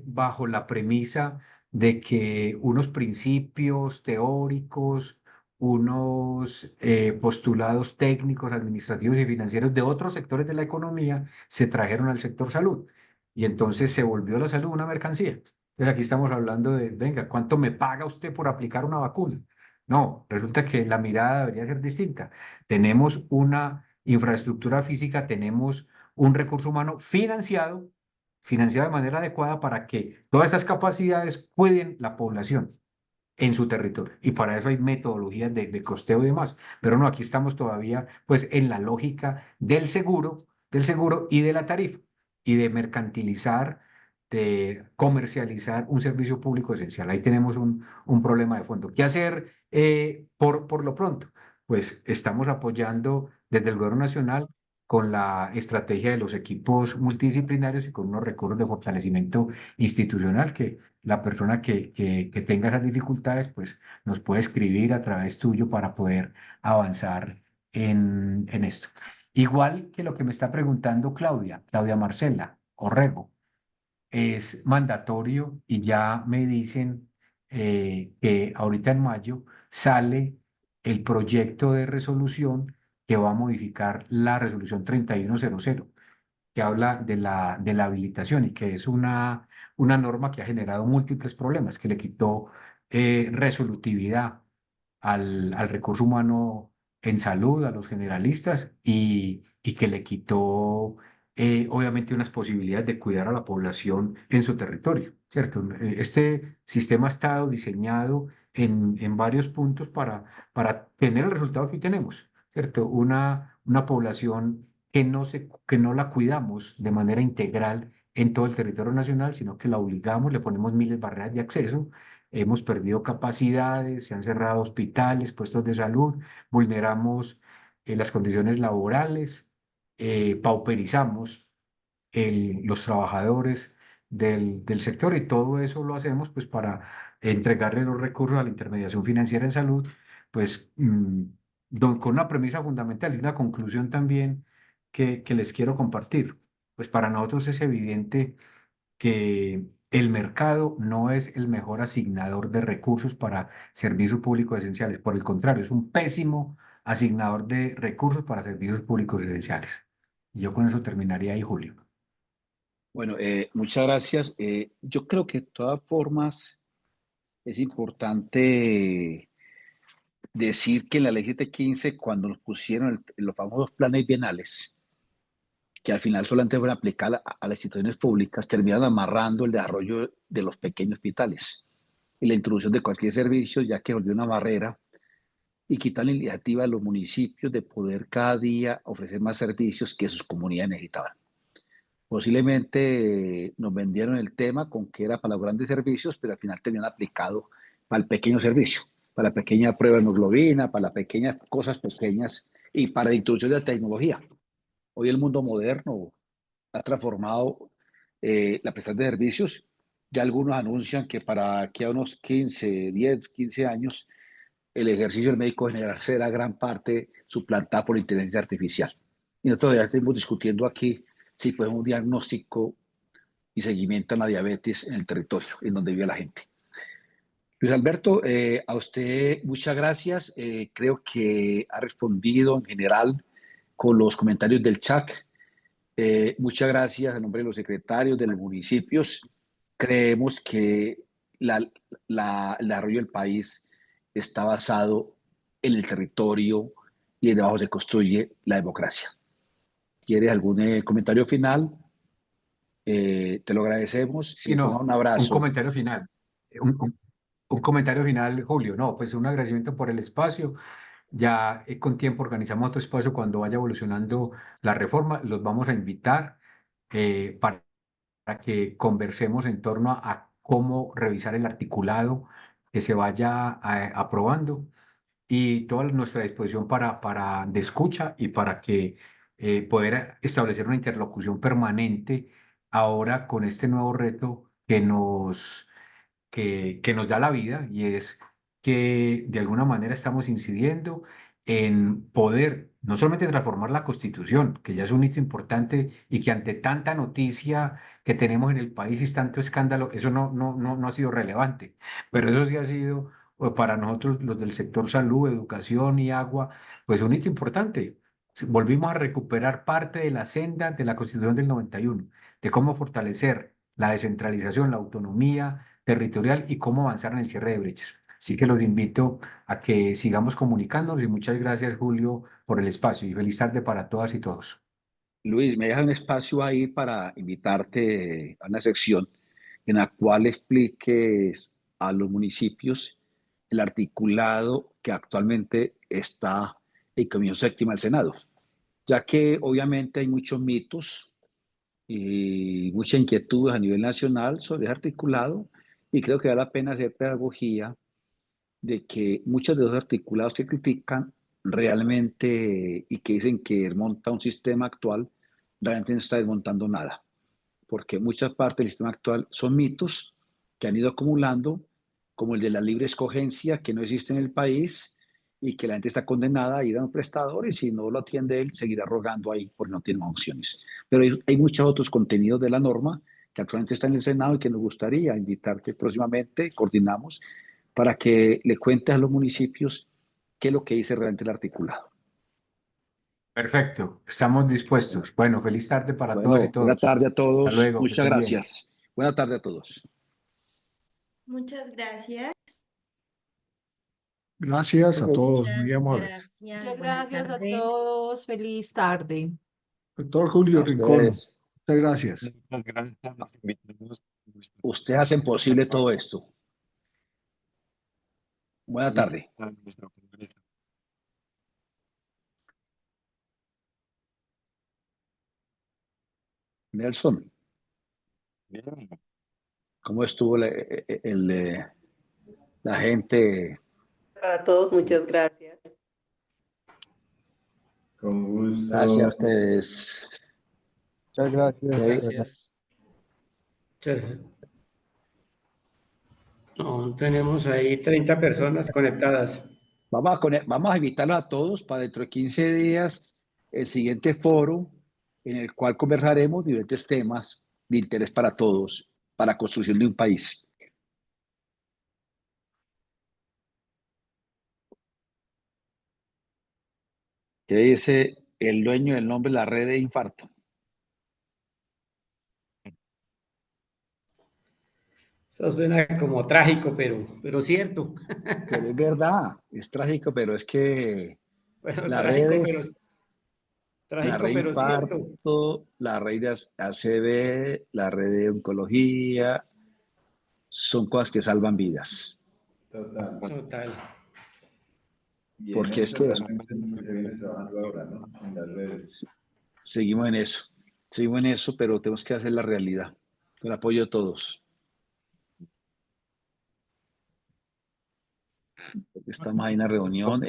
bajo la premisa de que unos principios teóricos, unos postulados técnicos, administrativos y financieros de otros sectores de la economía se trajeron al sector salud y entonces se volvió la salud una mercancía. Entonces aquí estamos hablando de, venga, ¿cuánto me paga usted por aplicar una vacuna? No, resulta que la mirada debería ser distinta. Tenemos una infraestructura física, tenemos un recurso humano financiado de manera adecuada para que todas esas capacidades cuiden la población en su territorio. Y para eso hay metodologías de costeo y demás. Pero no, aquí estamos todavía pues en la lógica del seguro y de la tarifa y de mercantilizar, de comercializar un servicio público esencial. Ahí tenemos un problema de fondo. ¿Qué hacer por lo pronto? Pues estamos apoyando desde el gobierno nacional con la estrategia de los equipos multidisciplinarios y con unos recursos de fortalecimiento institucional que la persona que tenga esas dificultades, pues nos puede escribir a través tuyo para poder avanzar en esto. Igual que lo que me está preguntando Claudia Marcela Orrego, es mandatorio y ya me dicen que ahorita en mayo sale el proyecto de resolución que va a modificar la resolución 3100 que habla de la habilitación y que es una norma que ha generado múltiples problemas, que le quitó resolutividad al recurso humano en salud, a los generalistas y que le quitó obviamente unas posibilidades de cuidar a la población en su territorio, ¿cierto? Este sistema ha estado diseñado en varios puntos para tener el resultado que hoy tenemos, ¿cierto? Una población que no la cuidamos de manera integral en todo el territorio nacional, sino que la obligamos, le ponemos miles de barreras de acceso, hemos perdido capacidades, se han cerrado hospitales, puestos de salud, vulneramos las condiciones laborales, pauperizamos los trabajadores del sector y todo eso lo hacemos pues para entregarle los recursos a la intermediación financiera en salud, pues con una premisa fundamental y una conclusión también que les quiero compartir. Pues para nosotros es evidente que el mercado no es el mejor asignador de recursos para servicios públicos esenciales. Por el contrario, es un pésimo asignador de recursos para servicios públicos esenciales. Y yo con eso terminaría ahí, Julio. Bueno, muchas gracias. Yo creo que de todas formas es importante decir que en la ley 715, cuando nos pusieron los famosos planes bienales, que al final solamente fueron aplicadas a las instituciones públicas, terminaron amarrando el desarrollo de los pequeños hospitales y la introducción de cualquier servicio, ya que volvió una barrera y quitar la iniciativa a los municipios de poder cada día ofrecer más servicios que sus comunidades necesitaban. Posiblemente nos vendieron el tema con que era para los grandes servicios, pero al final tenían aplicado para el pequeño servicio, para la pequeña prueba de hemoglobina, para las pequeñas cosas pequeñas y para la introducción de la tecnología. Hoy el mundo moderno ha transformado la prestación de servicios. Ya algunos anuncian que para aquí a unos 15, 10, 15 años, el ejercicio del médico general será gran parte suplantada por inteligencia artificial. Y nosotros ya estamos discutiendo aquí si podemos un diagnóstico y seguimiento a la diabetes en el territorio en donde vive la gente. Luis Alberto, a usted muchas gracias. Creo que ha respondido en general con los comentarios del chat. Muchas gracias a nombre de los secretarios de los municipios. Creemos que el desarrollo del país está basado en el territorio y debajo se construye la democracia. ¿Quieres algún comentario final? Te lo agradecemos Sí, y ponga no, un un abrazo. comentario final. Un comentario final, Julio. No, pues un agradecimiento por el espacio. Ya con tiempo organizamos otro espacio cuando vaya evolucionando la reforma. Los vamos a invitar para que conversemos en torno a cómo revisar el articulado que se vaya aprobando y toda nuestra disposición para de escucha y para que poder establecer una interlocución permanente ahora con este nuevo reto que nos da la vida y es que de alguna manera estamos incidiendo en poder no solamente transformar la Constitución, que ya es un hito importante y que ante tanta noticia que tenemos en el país y tanto escándalo, eso no ha sido relevante, pero eso sí ha sido para nosotros los del sector salud, educación y agua, pues un hito importante. Volvimos a recuperar parte de la senda de la Constitución del 91, de cómo fortalecer la descentralización, la autonomía territorial y cómo avanzar en el cierre de brechas. Así que los invito a que sigamos comunicándonos y muchas gracias, Julio, por el espacio y feliz tarde para todas y todos. Luis, me deja un espacio ahí para invitarte a una sección en la cual expliques a los municipios el articulado que actualmente está en Comisión Séptima del Senado, ya que obviamente hay muchos mitos y mucha inquietud a nivel nacional sobre el articulado y creo que vale la pena hacer pedagogía de que muchos de los articulados que critican realmente y que dicen que desmonta un sistema actual, realmente no está desmontando nada, porque muchas partes del sistema actual son mitos que han ido acumulando, como el de la libre escogencia que no existe en el país y que la gente está condenada a ir a un prestador y si no lo atiende él, seguirá rogando ahí porque no tiene más opciones. Pero hay muchos otros contenidos de la norma que actualmente están en el Senado y que nos gustaría invitarte próximamente, coordinamos, para que le cuentes a los municipios qué es lo que dice realmente el articulado. Perfecto, estamos dispuestos. Bueno, feliz tarde para todas y Bueno, buena todos. tarde a Hasta todos. luego, que Muchas estén bien. gracias. Buena tarde a todos. Muchas gracias. Gracias a todos, muy Muchas amables. gracias. Muchas Buena gracias a tarde. todos. Feliz tarde. Doctor Julio A Rincón, ustedes. muchas gracias. Muchas gracias. Nos invitamos. Ustedes hacen posible todo esto. Buena tarde. A nuestro congreso. Nelson, Bien. ¿cómo estuvo la gente? Para todos, muchas gracias. Con gusto. Gracias a ustedes. Muchas gracias. Ok. Gracias. No, tenemos ahí 30 personas conectadas. Vamos a invitarlos a todos para dentro de 15 días el siguiente foro en el cual conversaremos diferentes temas de interés para todos, para la construcción de un país. ¿Qué dice el dueño del nombre de la red de infarto? Eso suena como trágico, pero cierto. Pero es verdad, es trágico, pero es que Bueno, las trágico, pero redes La Trágico, red de pero cierto. infarto, la red de ACV, la red de oncología, son cosas que salvan vidas. Total. Total. Y en Porque es esto que realmente es lo que se viene trabajando ahora, ¿no? En las redes. seguimos en eso, pero tenemos que hacer la realidad, con el apoyo de todos. Estamos ahí en la reunión.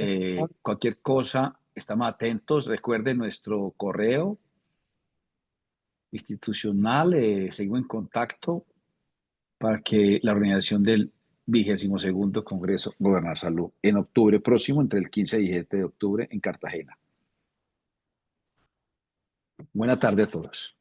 Cualquier cosa, estamos atentos. Recuerden nuestro correo institucional. Seguimos en contacto para que la organización del 22º Congreso Gobernar Salud en octubre próximo, entre el 15 y 17 de octubre en Cartagena. Buena tarde a todos.